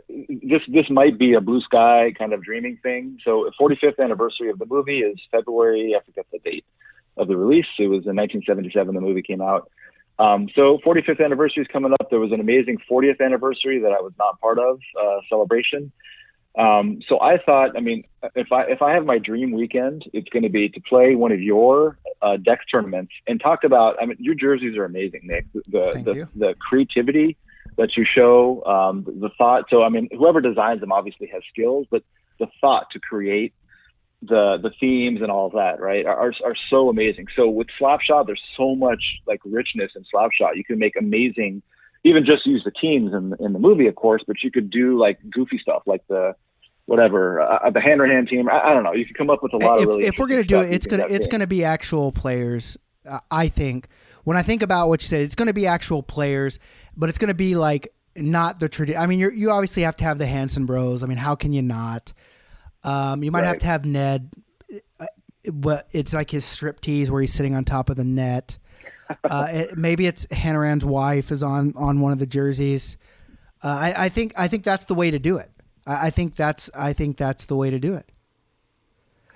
this might be a blue sky kind of dreaming thing. So 45th anniversary of the movie is February. I forget the date of the release. It was in 1977 the movie came out. So 45th anniversary is coming up. There was an amazing 40th anniversary that I was not part of, celebration. So I thought, if I have my dream weekend, it's going to be to play one of your Dex tournaments and talk about. Your jerseys are amazing, Nick. The creativity that you show, the thought. So whoever designs them obviously has skills, but the thought to create the themes and all of that, right, are so amazing. So with Slapshot, there's so much like richness in Slapshot. You can make amazing, even just use the teams in the movie, of course, but you could do like goofy stuff like the hand-to-hand team. I don't know. You could come up with a lot of really. If we're gonna do it, it's gonna be actual players. I think when I think about what you said, it's gonna be actual players, but it's gonna be like not the tradition. You obviously have to have the Hanson Bros. How can you not? You might have to have Ned, but it's like his striptease where he's sitting on top of the net. Maybe it's Hanaran's wife is on one of the jerseys. I think that's the way to do it. I think that's the way to do it.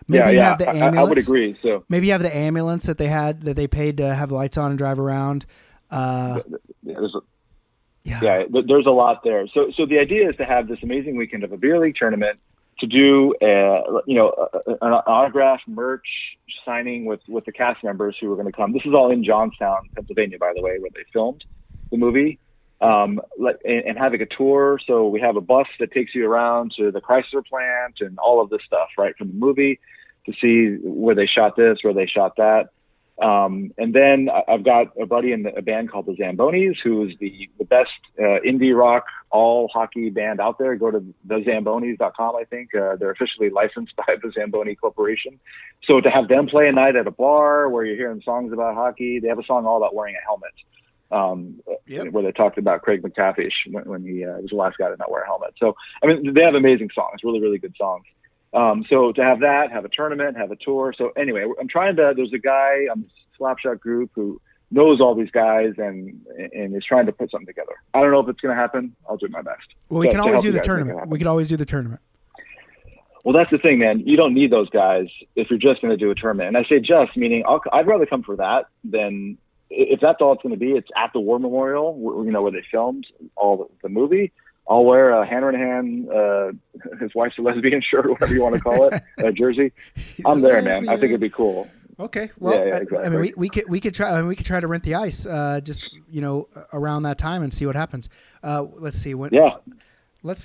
Maybe you have the ambulance. I would agree. So maybe you have the ambulance that they paid to have lights on and drive around. There's a lot there. So the idea is to have this amazing weekend of a beer league tournament, to do an autograph merch signing with the cast members who are going to come. This is all in Johnstown, Pennsylvania, by the way, where they filmed the movie. and having a tour. So we have a bus that takes you around to the Chrysler plant and all of this stuff, right, from the movie to see where they shot this, where they shot that. And then I've got a buddy in a band called the Zambonis, who is the best indie rock all hockey band out there. Go to thezambonis.com, I think. They're officially licensed by the Zamboni Corporation. So to have them play a night at a bar where you're hearing songs about hockey, they have a song all about wearing a helmet. Where they talked about Craig McTavish when he was the last guy to not wear a helmet. So, I mean, they have amazing songs, really, really good songs. So to have that, have a tournament, have a tour. So anyway, there's a guy on the Slapshot group who knows all these guys and is trying to put something together. I don't know if it's going to happen. I'll do my best. Well, we can always do the tournament. We could always do the tournament. Well, that's the thing, man. You don't need those guys if you're just going to do a tournament. And I say just, meaning I'd rather come for that than if that's all it's going to be. It's at the War Memorial, where they filmed all the movie. I'll wear a hand-in-hand, his wife's a lesbian shirt, or whatever you want to call it, a jersey. I'm there, man. I think it'd be cool. Okay, well, yeah, exactly. I mean, we could try. I mean, we could try to rent the ice, just around that time and see what happens. Let's see when. Yeah.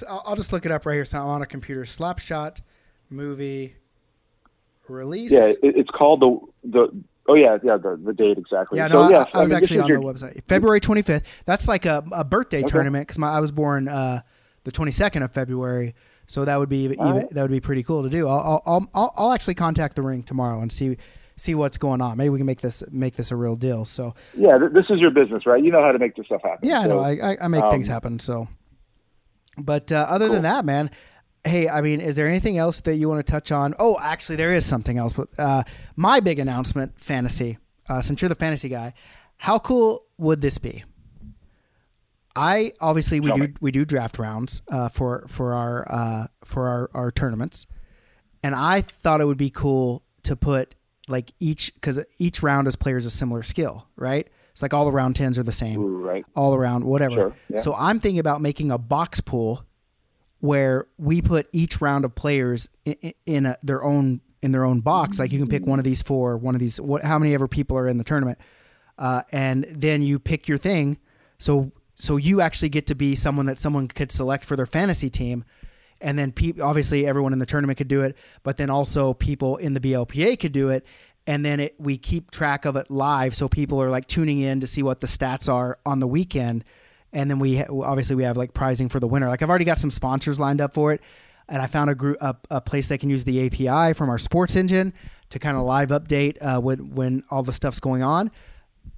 I'll just look it up right here. So I'm on a computer. Slapshot movie release. Yeah, it's called the. Oh yeah, the date exactly. Yeah, no, I was actually on the website. February 25th. That's like a birthday tournament because I was born the 22nd of February, so that would be that would be pretty cool to do. I'll actually contact the ring tomorrow and see what's going on. Maybe we can make this a real deal. So yeah, this is your business, right? You know how to make this stuff happen. Yeah, so, I make things happen. So, but other than that, man. Hey, I mean, is there anything else that you want to touch on? Oh, actually, there is something else. But my big announcement, fantasy, since you're the fantasy guy, how cool would this be? We do draft rounds for our tournaments, and I thought it would be cool to put because each round as players a similar skill, right? It's like all the round 10s are the same, right? All around, whatever. Sure, yeah. So I'm thinking about making a box pool where we put each round of players in their own box. Like you can pick one of these four, how many ever people are in the tournament, and then you pick your thing. So you actually get to be someone that someone could select for their fantasy team, and then obviously everyone in the tournament could do it, but then also people in the BLPA could do it, and then we keep track of it live, so people are like tuning in to see what the stats are on the weekend. And then we have like prizing for the winner. Like I've already got some sponsors lined up for it, and I found a place that can use the API from our sports engine to kind of live update when all the stuff's going on.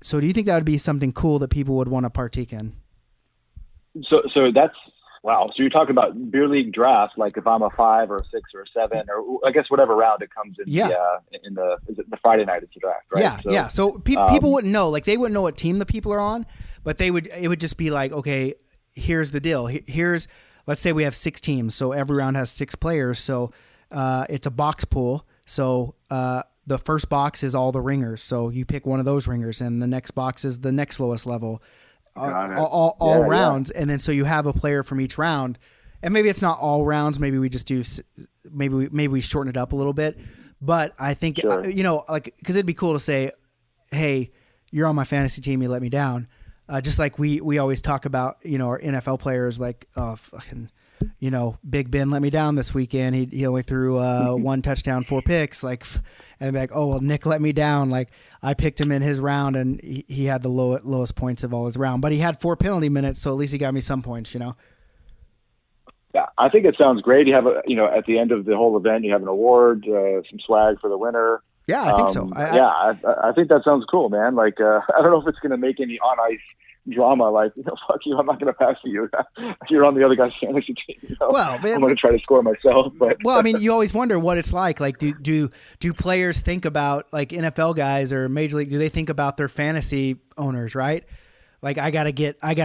So do you think that would be something cool that people would want to partake in? So that's wow. So you're talking about beer league draft, like if I'm a 5 or a 6 or a 7, or I guess whatever round it comes in. Yeah. Is it the Friday night? It's a draft, right? Yeah. So people wouldn't know. Like they wouldn't know what team the people are on. But it would just be like, okay, here's the deal. Let's say we have 6 teams, so every round has 6 players. So it's a box pool. So the first box is all the ringers. So you pick one of those ringers, and the next box is the next lowest level. All rounds, and then so you have a player from each round. And maybe it's not all rounds. Maybe we just do. Maybe we shorten it up a little bit. But I think because it'd be cool to say, hey, you're on my fantasy team. You let me down. Just like we always talk about, our NFL players, like, Big Ben let me down this weekend. He only threw 1 touchdown, 4 picks. And like, oh, well, Nick let me down. Like I picked him in his round, and he had the lowest points of all his round, but he had 4 penalty minutes, so at least he got me some points. Yeah, I think it sounds great. You have at the end of the whole event, you have an award, some swag for the winner. Yeah, I think so. I think that sounds cool, man. Like, I don't know if it's going to make any on ice drama. Like, fuck you, I'm not going to pass to you. You're on the other guy's fantasy team. Well, man, I'm going to try to score myself. But well, I mean, you always wonder what it's like. Like, do players think about, like, NFL guys or Major League? Do they think about their fantasy owners, right? Like I gotta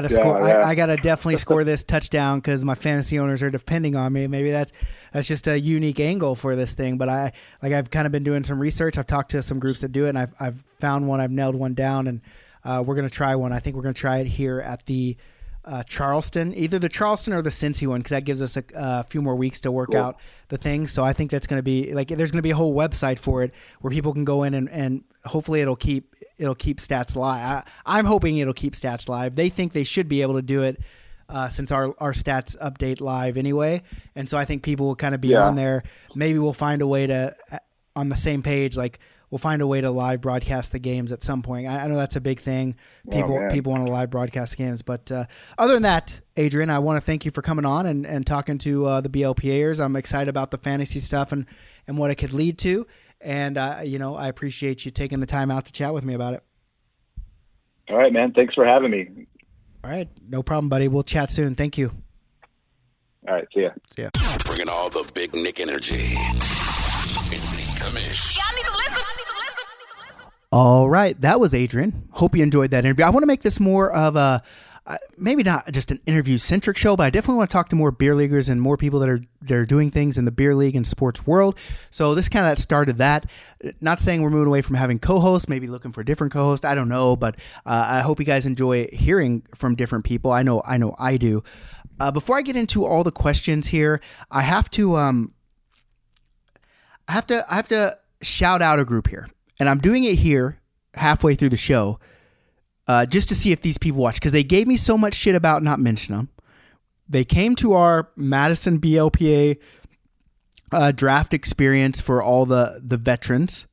score. Yeah. I gotta definitely score this touchdown because my fantasy owners are depending on me. Maybe that's just a unique angle for this thing. But I've kind of been doing some research. I've talked to some groups that do it, and I've found one. I've nailed one down, and we're gonna try one. I think we're gonna try it here at the Charleston, either the Charleston or the Cincy one, because that gives us a few more weeks to work out the things. So I think that's going to be like, there's going to be a whole website for it where people can go in and hopefully it'll keep stats live. I'm hoping it'll keep stats live. They think they should be able to do it since our stats update live anyway. And so I think people will kind of be on there. Maybe we'll find a way to, on the same page, like, we'll find a way to live broadcast the games at some point. I know that's a big thing. People want to live broadcast games. But other than that, Adrian, I want to thank you for coming on and talking to the BLPAers. I'm excited about the fantasy stuff and what it could lead to. And, I appreciate you taking the time out to chat with me about it. All right, man. Thanks for having me. All right. No problem, buddy. We'll chat soon. Thank you. All right. See ya. See ya. Bringing all the big Nick energy. It's Nick Kamish. Y'all need to listen. All right, that was Adrian. Hope you enjoyed that interview. I want to make this more of a, maybe not just an interview-centric show, but I definitely want to talk to more beer leaguers and more people that are doing things in the beer league and sports world. So this kind of started that. Not saying we're moving away from having co-hosts, maybe looking for different co-hosts. I don't know, but I hope you guys enjoy hearing from different people. I know I do. Before I get into all the questions here, I have to shout out a group here. And I'm doing it here halfway through the show just to see if these people watch, because they gave me so much shit about not mentioning them. They came to our Madison BLPA draft experience for all the veterans,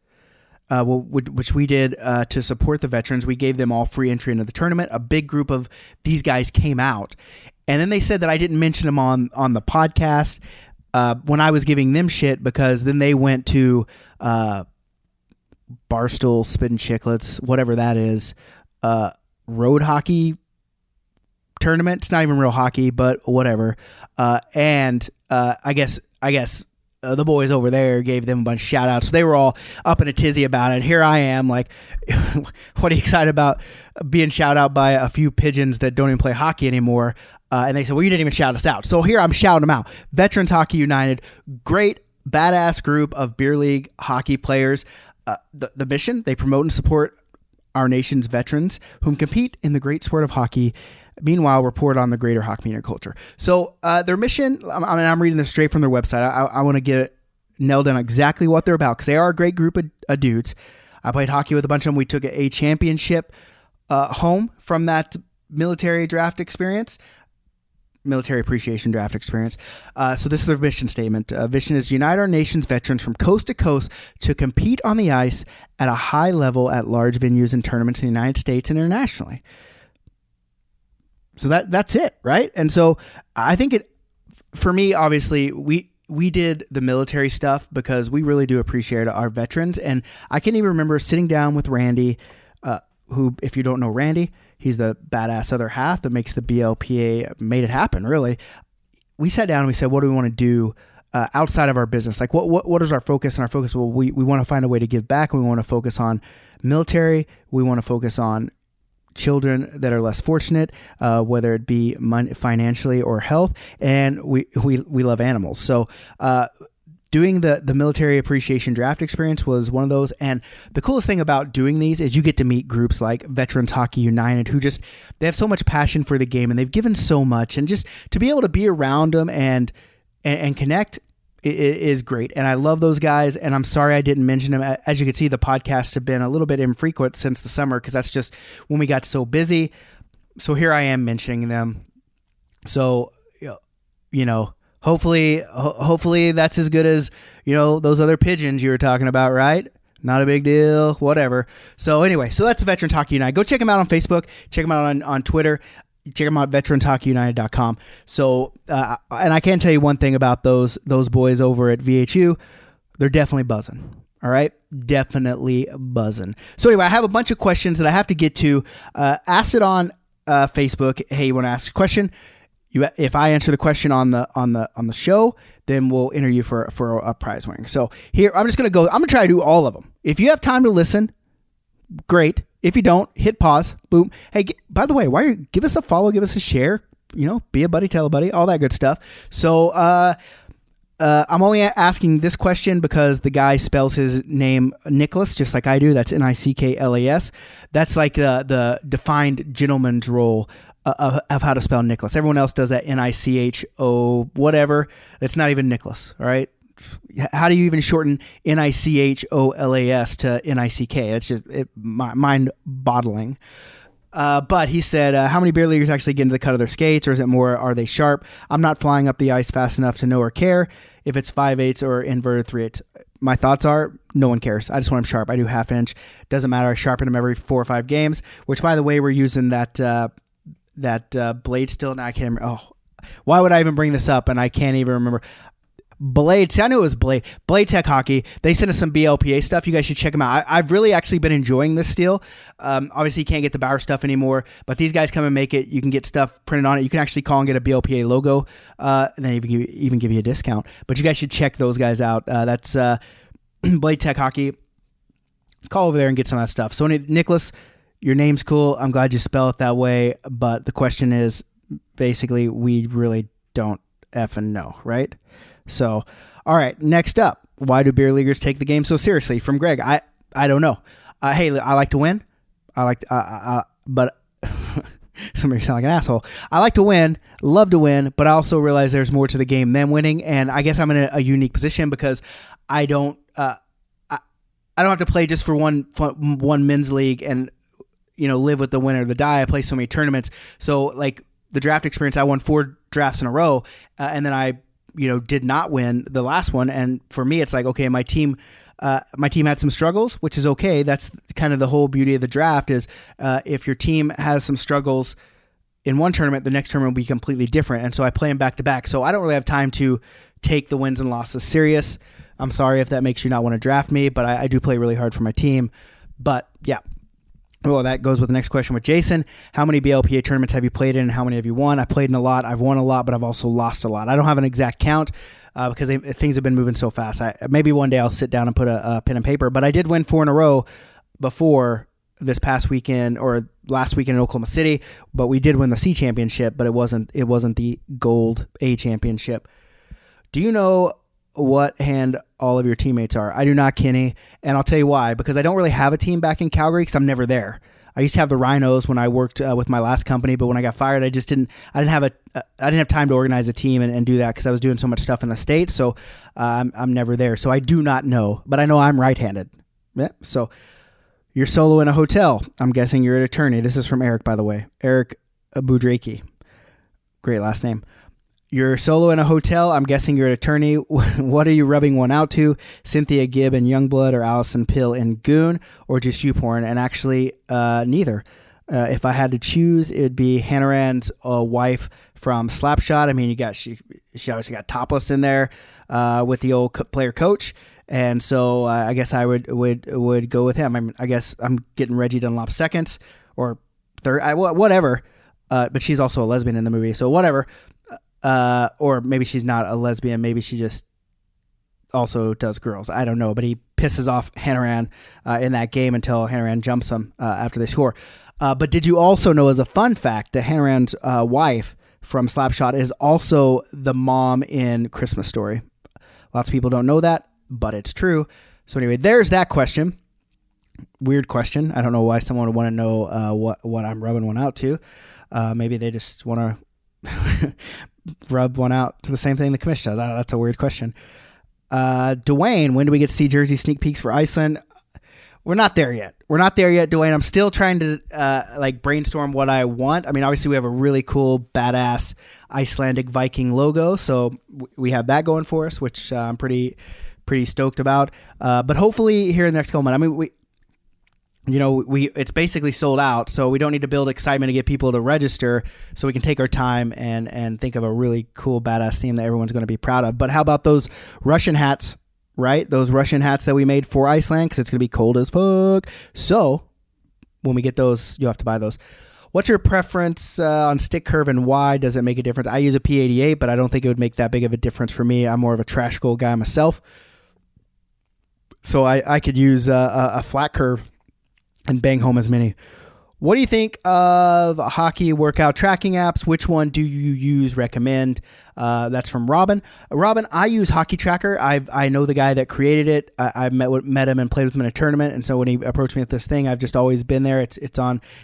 which we did to support the veterans. We gave them all free entry into the tournament. A big group of these guys came out. And then they said that I didn't mention them on the podcast when I was giving them shit, because then they went to Barstool Spittin' Chicklets, whatever that is, road hockey tournament. It's not even real hockey, but whatever. And I guess the boys over there gave them a bunch of shout outs. So they were all up in a tizzy about it. Here I am, like, what are you excited about being shout out by a few pigeons that don't even play hockey anymore? And they said, well, you didn't even shout us out. So here I'm shouting them out. Veterans Hockey United, great badass group of beer league hockey players. The mission, they promote and support our nation's veterans whom compete in the great sport of hockey, meanwhile report on the greater hockey culture. So their mission, I'm reading this straight from their website. I want to get it nailed down exactly what they're about, because they are a great group of dudes. I played hockey with a bunch of them. We took a championship home from that military appreciation draft experience. So this is their mission statement. Vision is unite our nation's veterans from coast to coast to compete on the ice at a high level at large venues and tournaments in the United States and internationally. So that's it, right? And so I think for me, obviously, we did the military stuff because we really do appreciate our veterans. And I can even remember sitting down with Randy, who, if you don't know Randy, he's the badass other half that makes the BLPA, made it happen, really. We sat down and we said, what do we want to do outside of our business? Like, what is our focus? And our focus, well, we want to find a way to give back. We want to focus on military. We want to focus on children that are less fortunate, whether it be financially or health. And we love animals. So doing the military appreciation draft experience was one of those. And the coolest thing about doing these is you get to meet groups like Veterans Hockey United, who just, they have so much passion for the game and they've given so much, and just to be able to be around them and connect is great. And I love those guys. And I'm sorry I didn't mention them. As you can see, the podcasts have been a little bit infrequent since the summer, because that's just when we got so busy. So here I am mentioning them. So, hopefully that's as good as, those other pigeons you were talking about, right? Not a big deal, whatever. So anyway, so that's Veterans Hockey United. Go check them out on Facebook. Check them out on Twitter. Check them out at veteranshockeyunited.com. So, and I can tell you one thing about those boys over at VHU. They're definitely buzzing. All right. Definitely buzzing. So anyway, I have a bunch of questions that I have to get to. Ask it on Facebook. Hey, you want to ask a question? If I answer the question on the show, then we'll enter you for a prize winning. So here, I'm going to try to do all of them. If you have time to listen, great. If you don't, hit pause. Boom. Hey, by the way, give us a follow, give us a share, be a buddy, tell a buddy, all that good stuff. So, I'm only asking this question because the guy spells his name Nicholas, just like I do. That's Nicklas. That's like the defined gentleman's role of how to spell Nicholas. Everyone else does that Nicho whatever. It's not even Nicholas. All right. How do you even shorten Nicholas to Nick? It's just mind-boggling. But he said, how many beer leaguers actually get into the cut of their skates, or is it more, are they sharp? I'm not flying up the ice fast enough to know or care if it's 5/8 or inverted 3/8. My thoughts are, no one cares. I just want them sharp. I do half inch. Doesn't matter. I sharpen them every 4 or 5 games, which, by the way, we're using that blade still. Now I can't remember. Oh, why would I even bring this up? And I can't even remember. Blade, I knew it was Blade Tech Hockey. They sent us some BLPA stuff. You guys should check them out. I've really actually been enjoying this steel. Obviously, you can't get the Bauer stuff anymore, but these guys come and make it. You can get stuff printed on it. You can actually call and get a BLPA logo, and then even give you a discount. But you guys should check those guys out. That's Blade Tech Hockey. Call over there and get some of that stuff. So, Nicholas, your name's cool. I'm glad you spell it that way, but the question is, basically, we really don't effing know, right? So, all right, next up, why do beer leaguers take the game so seriously? From Greg, I don't know. Hey, I like to win. But somebody sound like an asshole. I like to win, love to win, but I also realize there's more to the game than winning, and I guess I'm in a unique position because I don't have to play just for one men's league and live with the win or the die. I play so many tournaments, so like the draft experience, I won 4 drafts in a row, and then I did not win the last one. And for me, it's like, okay, my team had some struggles, which is okay. That's kind of the whole beauty of the draft is if your team has some struggles in one tournament, the next tournament will be completely different. And so I play them back to back. So I don't really have time to take the wins and losses serious. I'm sorry if that makes you not want to draft me, but I do play really hard for my team. But yeah. Well, that goes with the next question with Jason. How many BLPA tournaments have you played in and how many have you won? I played in a lot. I've won a lot, but I've also lost a lot. I don't have an exact count because things have been moving so fast. Maybe one day I'll sit down and put a pen and paper, but I did win 4 in a row before this past weekend or last weekend in Oklahoma City, but we did win the C championship, but it wasn't the gold A championship. Do you know what hand all of your teammates are? I do not, Kenny, and I'll tell you why. Because I don't really have a team back in Calgary because I'm never there. I used to have the Rhinos when I worked with my last company, but when I got fired, I didn't have time to organize a team and do that because I was doing so much stuff in the States. So I'm never there. So I do not know, but I know I'm right-handed. Yeah. So you're solo in a hotel. I'm guessing you're an attorney. This is from Eric, by the way. Eric Abudraki. Great last name. You're solo in a hotel. I'm guessing you're an attorney. What are you rubbing one out to? Cynthia Gibb in Youngblood or Allison Pill in Goon or just you porn? And actually, neither. If I had to choose, it'd be Hannaran's wife from Slapshot. I mean, she obviously got topless in there with the old player coach. And so I guess I would go with him. I guess I'm getting Reggie Dunlop seconds or third, whatever. But she's also a lesbian in the movie, so whatever. Or maybe she's not a lesbian. Maybe she just also does girls. I don't know. But he pisses off Hannaran in that game until Hannaran jumps him after they score. But did you also know, as a fun fact, that Hannaran's wife from Slapshot is also the mom in Christmas Story? Lots of people don't know that, but it's true. So anyway, there's that question. Weird question. I don't know why someone would want to know what I'm rubbing one out to. Maybe they just want to rub one out to the same thing the commission does. That's a weird question. Dwayne, when do we get to see jersey sneak peeks for Iceland? We're not there yet, Dwayne. I'm still trying to brainstorm what I want. I mean, obviously we have a really cool, badass Icelandic Viking logo, so we have that going for us, which I'm pretty stoked about. But hopefully here in the next couple months, I mean, it's basically sold out, so we don't need to build excitement to get people to register, so we can take our time and think of a really cool, badass theme that everyone's going to be proud of. But how about those Russian hats, right? Those Russian hats that we made for Iceland, because it's going to be cold as fuck. So when we get those, you'll have to buy those. What's your preference on stick curve and why does it make a difference? I use a P88, but I don't think it would make that big of a difference for me. I'm more of a trash goal guy myself. So I could use a flat curve and bang home as many. What do you think of hockey workout tracking apps? Which one do you recommend? That's from Robin. Robin, I use Hockey Tracker. I know the guy that created it. I met him and played with him in a tournament. And so when he approached me with this thing, I've just always been there. It's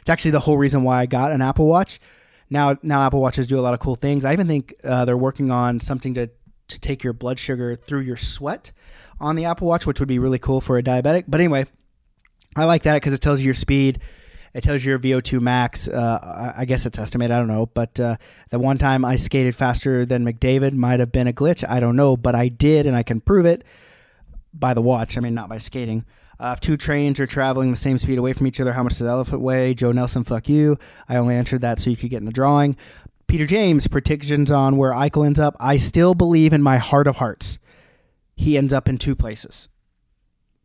actually the whole reason why I got an Apple Watch. now Apple Watches do a lot of cool things. I even think they're working on something to take your blood sugar through your sweat on the Apple Watch, which would be really cool for a diabetic. But anyway, I like that because it tells you your speed. It tells you your VO2 max. I guess it's estimated. I don't know. But the one time I skated faster than McDavid might have been a glitch. I don't know. But I did, and I can prove it by the watch. I mean, not by skating. If two trains are traveling the same speed away from each other, how much does the elephant weigh? Joe Nelson, fuck you. I only answered that so you could get in the drawing. Peter James, predictions on where Eichel ends up. I still believe in my heart of hearts he ends up in two places.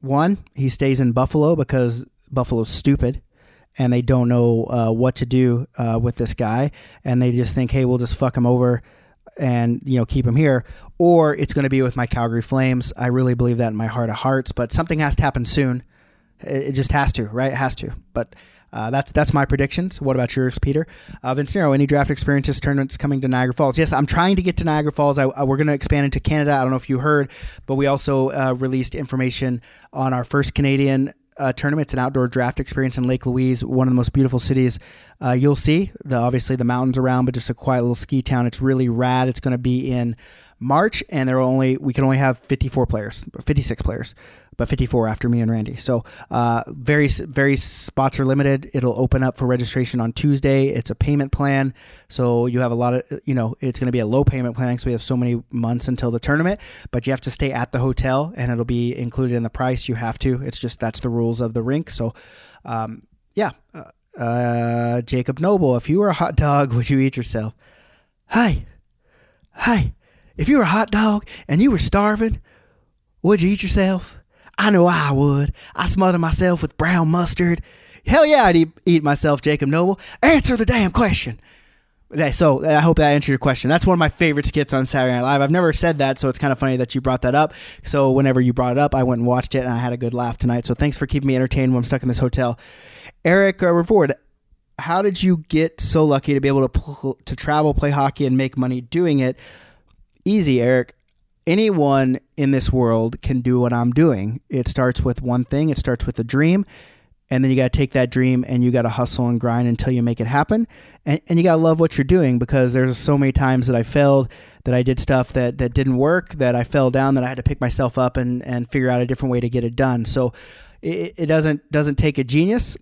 One, he stays in Buffalo because Buffalo's stupid and they don't know what to do with this guy, and they just think, hey, we'll just fuck him over and keep him here. Or it's going to be with my Calgary Flames. I really believe that in my heart of hearts, but something has to happen soon. It just has to, right? It has to. But that's my predictions. What about yours, Peter? Vincero, any draft experiences, tournaments coming to Niagara Falls? Yes, I'm trying to get to Niagara Falls. We're going to expand into Canada. I don't know if you heard, but we also released information on our first Canadian tournament. It's an outdoor draft experience in Lake Louise, one of the most beautiful cities you'll see. Obviously the mountains around, but just a quiet little ski town. It's really rad. It's going to be in March, and we can only have 56 players, but 54 after me and Randy. So very spots are limited. It'll open up for registration on Tuesday. It's a payment plan, so you have a lot of it's going to be a low payment plan, so we have so many months until the tournament, but you have to stay at the hotel and it'll be included in the price. You have to. It's just that's the rules of the rink. So Jacob Noble, if you were a hot dog, would you eat yourself? Hi. If you were a hot dog and you were starving, would you eat yourself? I know I would. I'd smother myself with brown mustard. Hell yeah, I'd eat myself, Jacob Noble. Answer the damn question. So I hope that answered your question. That's one of my favorite skits on Saturday Night Live. I've never said that, so it's kind of funny that you brought that up. So whenever you brought it up, I went and watched it, and I had a good laugh tonight. So thanks for keeping me entertained when I'm stuck in this hotel. Eric Revord, how did you get so lucky to be able to travel, play hockey, and make money doing it? Easy, Eric. Anyone in this world can do what I'm doing. It starts with one thing. It starts with a dream. And then you got to take that dream and you got to hustle and grind until you make it happen. And you got to love what you're doing, because there's so many times that I failed, that I did stuff that didn't work, that I fell down, that I had to pick myself up and figure out a different way to get it done. So it doesn't take a genius.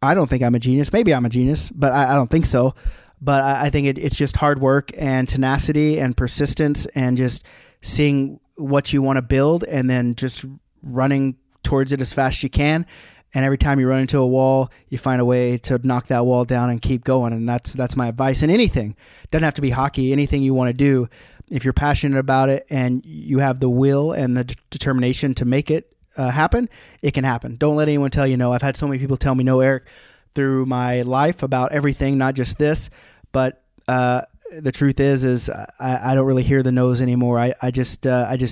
I don't think I'm a genius. Maybe I'm a genius, but I don't think so. But I think it's just hard work and tenacity and persistence and just seeing what you want to build and then just running towards it as fast as you can. And every time you run into a wall, you find a way to knock that wall down and keep going. And that's my advice. And anything, doesn't have to be hockey, anything you want to do, if you're passionate about it and you have the will and the determination to make it happen, it can happen. Don't let anyone tell you no. I've had so many people tell me no, Eric, through my life about everything, not just this, but the truth is I don't really hear the no's anymore. I just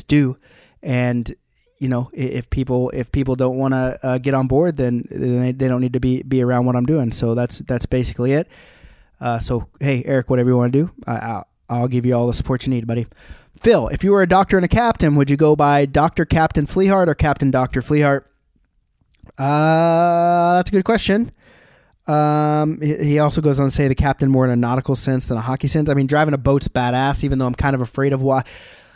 do. And if people don't want to get on board, then they don't need to be around what I'm doing. So that's basically it. So hey, Eric, whatever you want to do, I'll give you all the support you need, buddy. Phil, if you were a doctor and a captain, would you go by Dr. Captain Fleehart or Captain Dr. Fleehart? That's a good question. He also goes on to say the captain more in a nautical sense than a hockey sense. I mean, driving a boat's badass, even though I'm kind of afraid of water.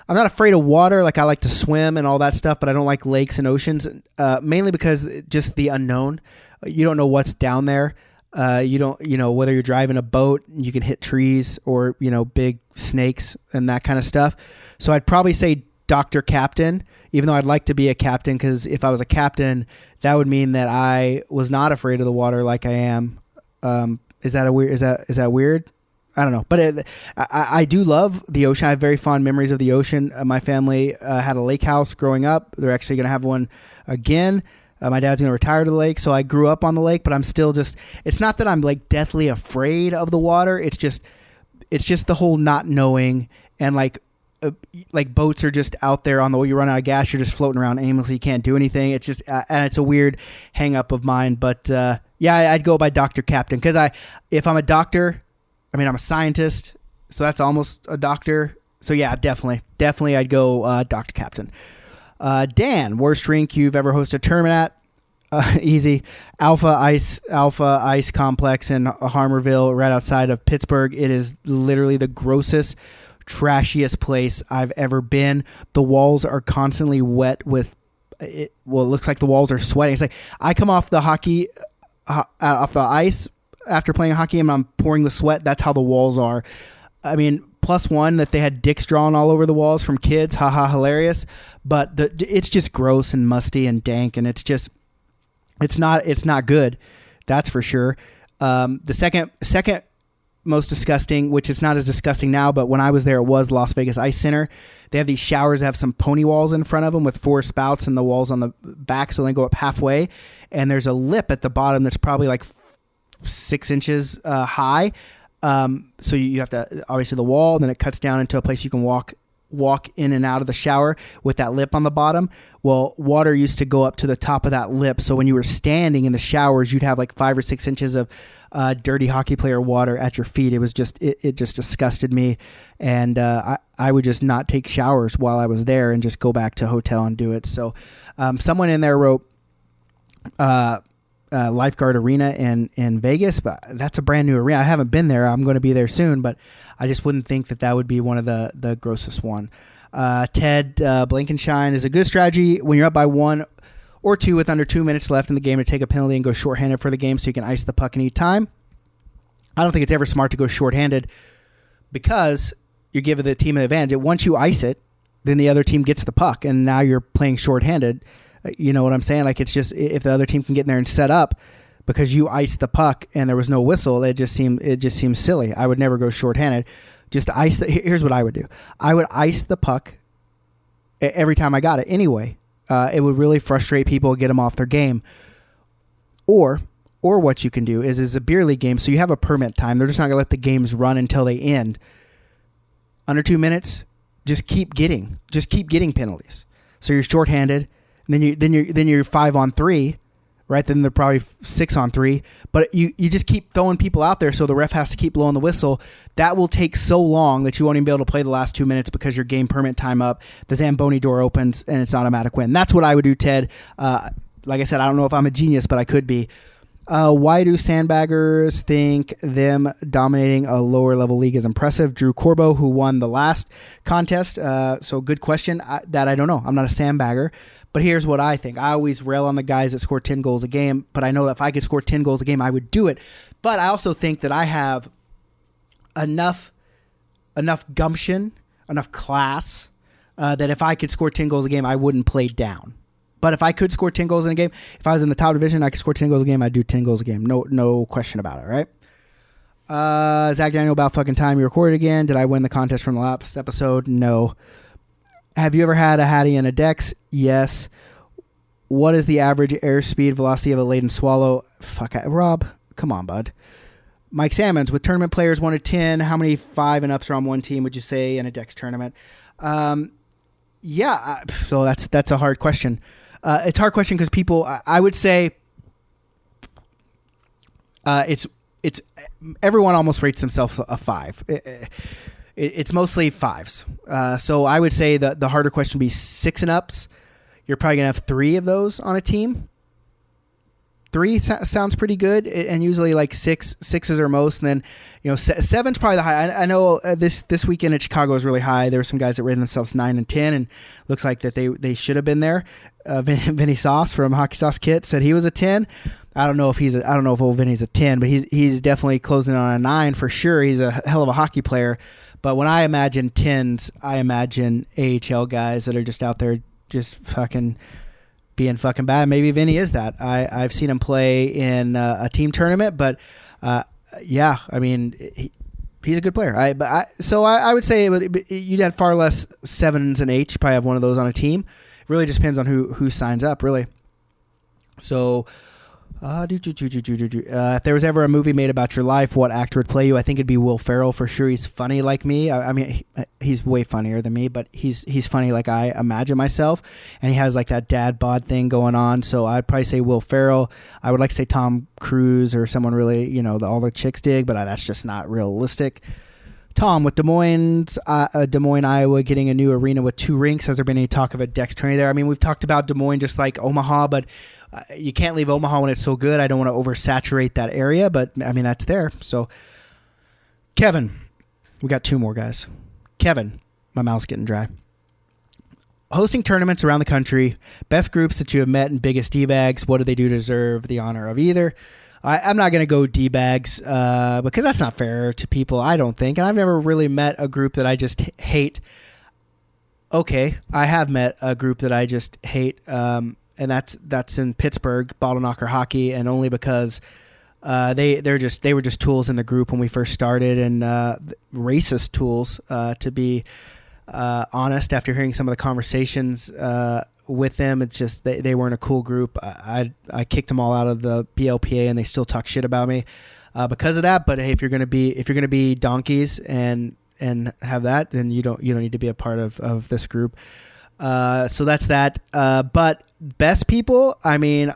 I'm not afraid of water. Like, I like to swim and all that stuff, but I don't like lakes and oceans, mainly because just the unknown. You don't know what's down there. You don't, whether you're driving a boat, you can hit trees or, big snakes and that kind of stuff. So I'd probably say Dr. Captain, even though I'd like to be a captain, because if I was a captain, that would mean that I was not afraid of the water like I am. Is that weird? I don't know. But I do love the ocean. I have very fond memories of the ocean. My family had a lake house growing up. They're actually going to have one again. My dad's going to retire to the lake. So I grew up on the lake, but I'm still it's not that I'm like deathly afraid of the water. It's just the whole not knowing, and like boats are just out there on the way. You run out of gas, you're just floating around aimlessly. You can't do anything. It's just, and it's a weird hang up of mine, but yeah, I'd go by Dr. Captain. Cause if I'm a doctor, I'm a scientist, so that's almost a doctor. So yeah, definitely I'd go Dr. Captain. Dan, worst rink you've ever hosted a tournament Easy. Alpha Ice Complex in Harmerville, right outside of Pittsburgh. It is literally the grossest, trashiest place I've ever been. The walls are constantly wet with it. Well, it looks like the walls are sweating. It's like I come off the off the ice after playing hockey and I'm pouring the sweat. That's how the walls are. I mean, +1 that they had dicks drawn all over the walls from kids. Haha, hilarious. But it's just gross and musty and dank, and it's not good. That's for sure. The second most disgusting, which is not as disgusting now, but when I was there, it was Las Vegas Ice Center. They have these showers that have some pony walls in front of them with 4 spouts and the walls on the back, so they go up halfway. And there's a lip at the bottom that's probably like 6 inches high. So you have to, obviously the wall, and then it cuts down into a place you can walk in and out of the shower with that lip on the bottom. Well, water used to go up to the top of that lip. So when you were standing in the showers, you'd have like 5 or 6 inches of dirty hockey player water at your feet. It was just, it just disgusted me. And I would just not take showers while I was there and just go back to hotel and do it. So someone in there wrote, Lifeguard Arena in Vegas, but that's a brand new arena. I haven't been there. I'm going to be there soon, but I just wouldn't think that would be one of the grossest one. Ted Blankenshine is a good strategy when you're up by 1 or 2 with under 2 minutes left in the game to take a penalty and go shorthanded for the game so you can ice the puck any time. I don't think it's ever smart to go shorthanded because you're giving the team an advantage. Once you ice it, then the other team gets the puck, and now you're playing shorthanded. You know what I'm saying? Like, it's just, if the other team can get in there and set up because you iced the puck and there was no whistle, it just seems silly. I would never go shorthanded. Just ice here's what I would do. I would ice the puck every time I got it anyway. It would really frustrate people, get them off their game. Or what you can do is a beer league game, so you have a permit time. They're just not going to let the games run until they end. Under 2 minutes, just keep getting penalties. So you're shorthanded. Then you're 5-on-3, right? Then they're probably 6-on-3. But you just keep throwing people out there, so the ref has to keep blowing the whistle. That will take so long that you won't even be able to play the last 2 minutes because your game permit time up. The Zamboni door opens and it's automatic win. That's what I would do, Ted. Like I said, I don't know if I'm a genius, but I could be. Why do sandbaggers think them dominating a lower level league is impressive? Drew Corbo, who won the last contest. So good question. That I don't know. I'm not a sandbagger. But here's what I think. I always rail on the guys that score 10 goals a game, but I know that if I could score 10 goals a game, I would do it. But I also think that I have enough gumption, enough class, that if I could score 10 goals a game, I wouldn't play down. But if I could score 10 goals in a game, if I was in the top division, I could score 10 goals a game, I'd do 10 goals a game. No question about it, right? Zach Daniel, about fucking time you recorded again. Did I win the contest from the last episode? No. Have you ever had a Hattie and a Dex? Yes. What is the average airspeed velocity of a laden swallow? Rob, come on, bud. Mike Salmons, with tournament players 1 to 10, how many 5 and ups are on one team would you say in a Dex tournament? Yeah, so that's a hard question. It's a hard question because people, I would say, it's everyone almost rates themselves a 5. It's mostly 5s. So I would say the harder question would be 6 and ups. You're probably going to have 3 of those on a team. 3 sounds pretty good, and usually like 6s are most. And then 7's probably the high. I know this weekend at Chicago is really high. There were some guys that rated themselves 9 and 10, and looks like that they should have been there. Vinny Sauce from Hockey Sauce Kit said he was a 10. I don't know if old Vinny's a 10, but he's definitely closing on a 9 for sure. He's a hell of a hockey player. But when I imagine 10s, I imagine AHL guys that are just out there just fucking being fucking bad. Maybe Vinny is that. I've seen him play in a team tournament, but yeah, I mean, he's a good player. So I would say you'd have far less 7s and 8s. You probably have one of those on a team. It really just depends on who signs up, really. So if there was ever a movie made about your life, what actor would play you? I think it'd be Will Ferrell for sure. He's funny like me. I mean, he's way funnier than me, but he's funny like I imagine myself, and he has like that dad bod thing going on. So I'd probably say Will Ferrell. I would like to say Tom Cruise or someone really, all the chicks dig, but that's just not realistic. Tom, with Des Moines, Iowa getting a new arena with 2 rinks, has there been any talk of a Dex tourney there? I mean, we've talked about Des Moines just like Omaha, but you can't leave Omaha when it's so good. I don't want to oversaturate that area, but I mean, that's there. So, Kevin, we got 2 more guys. Kevin, my mouth's getting dry. Hosting tournaments around the country, best groups that you have met and biggest D-bags, what do they do to deserve the honor of either? I'm not going to go D-bags because that's not fair to people, I don't think. And I've never really met a group that I just hate. Okay, I have met a group that I just hate, and that's in Pittsburgh, Bottle Knocker Hockey, and only because they were just tools in the group when we first started, and racist tools, to be honest. After hearing some of the conversations with them, it's just they weren't a cool group. I kicked them all out of the BLPA, and they still talk shit about me because of that. But hey, if you're gonna be donkeys and have that, then you don't need to be a part of this group. So that's that. But best people, I mean,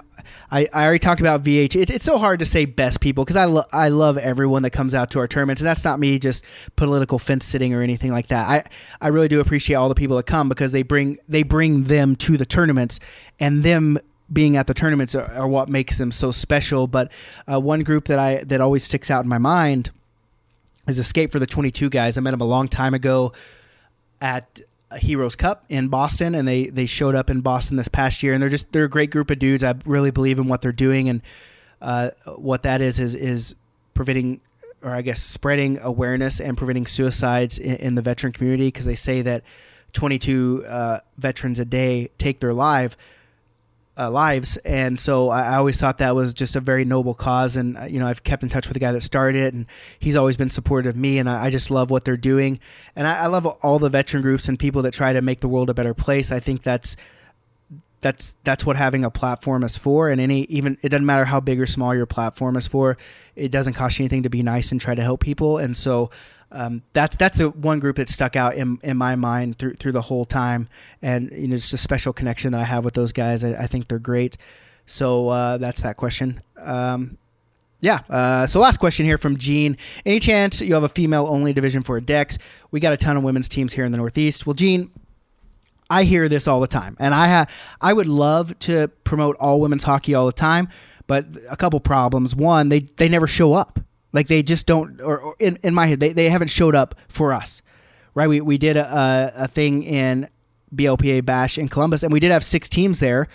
I already talked about VH. It's so hard to say best people because I love everyone that comes out to our tournaments, and that's not me just political fence sitting or anything like that. I really do appreciate all the people that come because they bring them to the tournaments, and them being at the tournaments are what makes them so special. But one group that always sticks out in my mind is Escape for the 22 guys. I met them a long time ago at Heroes Cup in Boston, and they showed up in Boston this past year, and they're a great group of dudes. I really believe in what they're doing, and what that is preventing, or I guess spreading awareness and preventing suicides in the veteran community, because they say that 22 veterans a day take their lives, and so I always thought that was just a very noble cause. And I've kept in touch with the guy that started it, and he's always been supportive of me, and I just love what they're doing. And I love all the veteran groups and people that try to make the world a better place. I think that's what having a platform is for. And even it doesn't matter how big or small your platform is for, it doesn't cost you anything to be nice and try to help people. And so that's the one group that stuck out in my mind through the whole time, and it's a special connection that I have with those guys. I think they're great. So that's that question. So last question here from Gene. Any chance you have a female-only division for a Dex? We got a ton of women's teams here in the Northeast. Well, Gene, I hear this all the time, and I would love to promote all women's hockey all the time, but a couple problems. One, they never show up. Like, they just don't, or in my head, they haven't showed up for us, right? We did a thing in BLPA Bash in Columbus, and we did have 6 teams there,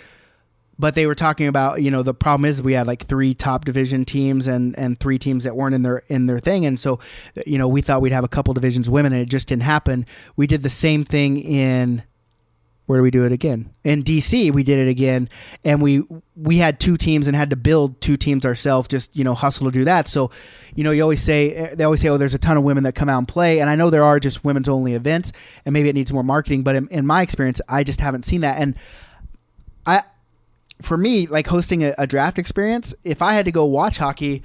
but they were talking about, the problem is we had like 3 top division teams and 3 teams that weren't in their thing. And so, we thought we'd have a couple divisions women, and it just didn't happen. We did the same thing in, where do we do it again? In DC, we did it again, and we had 2 teams and had to build 2 teams ourselves, just, hustle to do that. So, they always say, oh, there's a ton of women that come out and play. And I know there are just women's only events, and maybe it needs more marketing, but in my experience, I just haven't seen that. And for me, like hosting a draft experience, if I had to go watch hockey,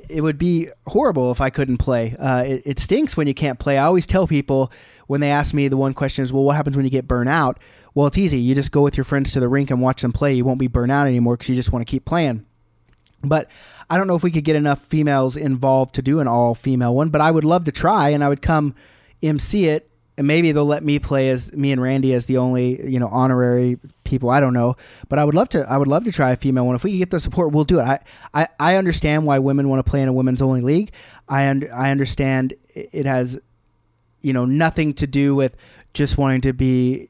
it would be horrible if I couldn't play. It stinks when you can't play. I always tell people when they ask me, the one question is, well, what happens when you get burnt out? Well, it's easy. You just go with your friends to the rink and watch them play. You won't be burnt out anymore because you just want to keep playing. But I don't know if we could get enough females involved to do an all-female one, but I would love to try, and I would come MC it, and maybe they'll let me play as me and Randy as the only, honorary people. I don't know, but I would love to try a female one. If we could get the support, we'll do it. I understand why women want to play in a women's only league. I understand it has, nothing to do with just wanting to be,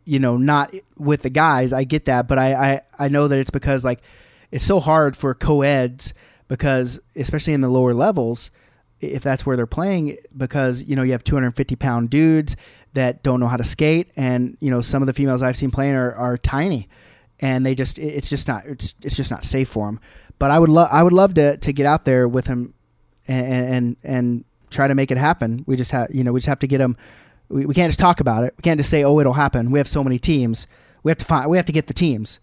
not with the guys. I get that, but I know that it's because like it's so hard for co-eds, because especially in the lower levels, if that's where they're playing, because, you have 250-pound dudes that don't know how to skate. And, some of the females I've seen playing are tiny, and it's just not safe for them. But I would love to get out there with them and try to make it happen. We just have to get them. We can't just talk about it. We can't just say, oh, it'll happen. We have so many teams. We have to get the teams.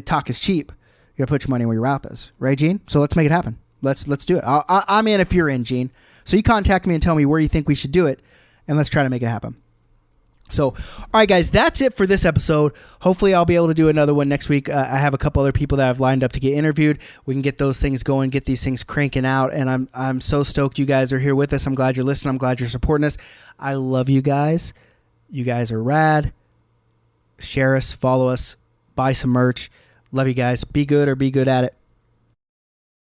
Talk is cheap. You got to put your money where your mouth is. Right, Gene? So let's make it happen. Let's do it. I'm in if you're in, Gene. So you contact me and tell me where you think we should do it, and let's try to make it happen. So, all right, guys, that's it for this episode. Hopefully, I'll be able to do another one next week. I have a couple other people that I've lined up to get interviewed. We can get those things going, get these things cranking out, and I'm so stoked you guys are here with us. I'm glad you're listening. I'm glad you're supporting us. I love you guys. You guys are rad. Share us, follow us, buy some merch. Love you guys. Be good or be good at it.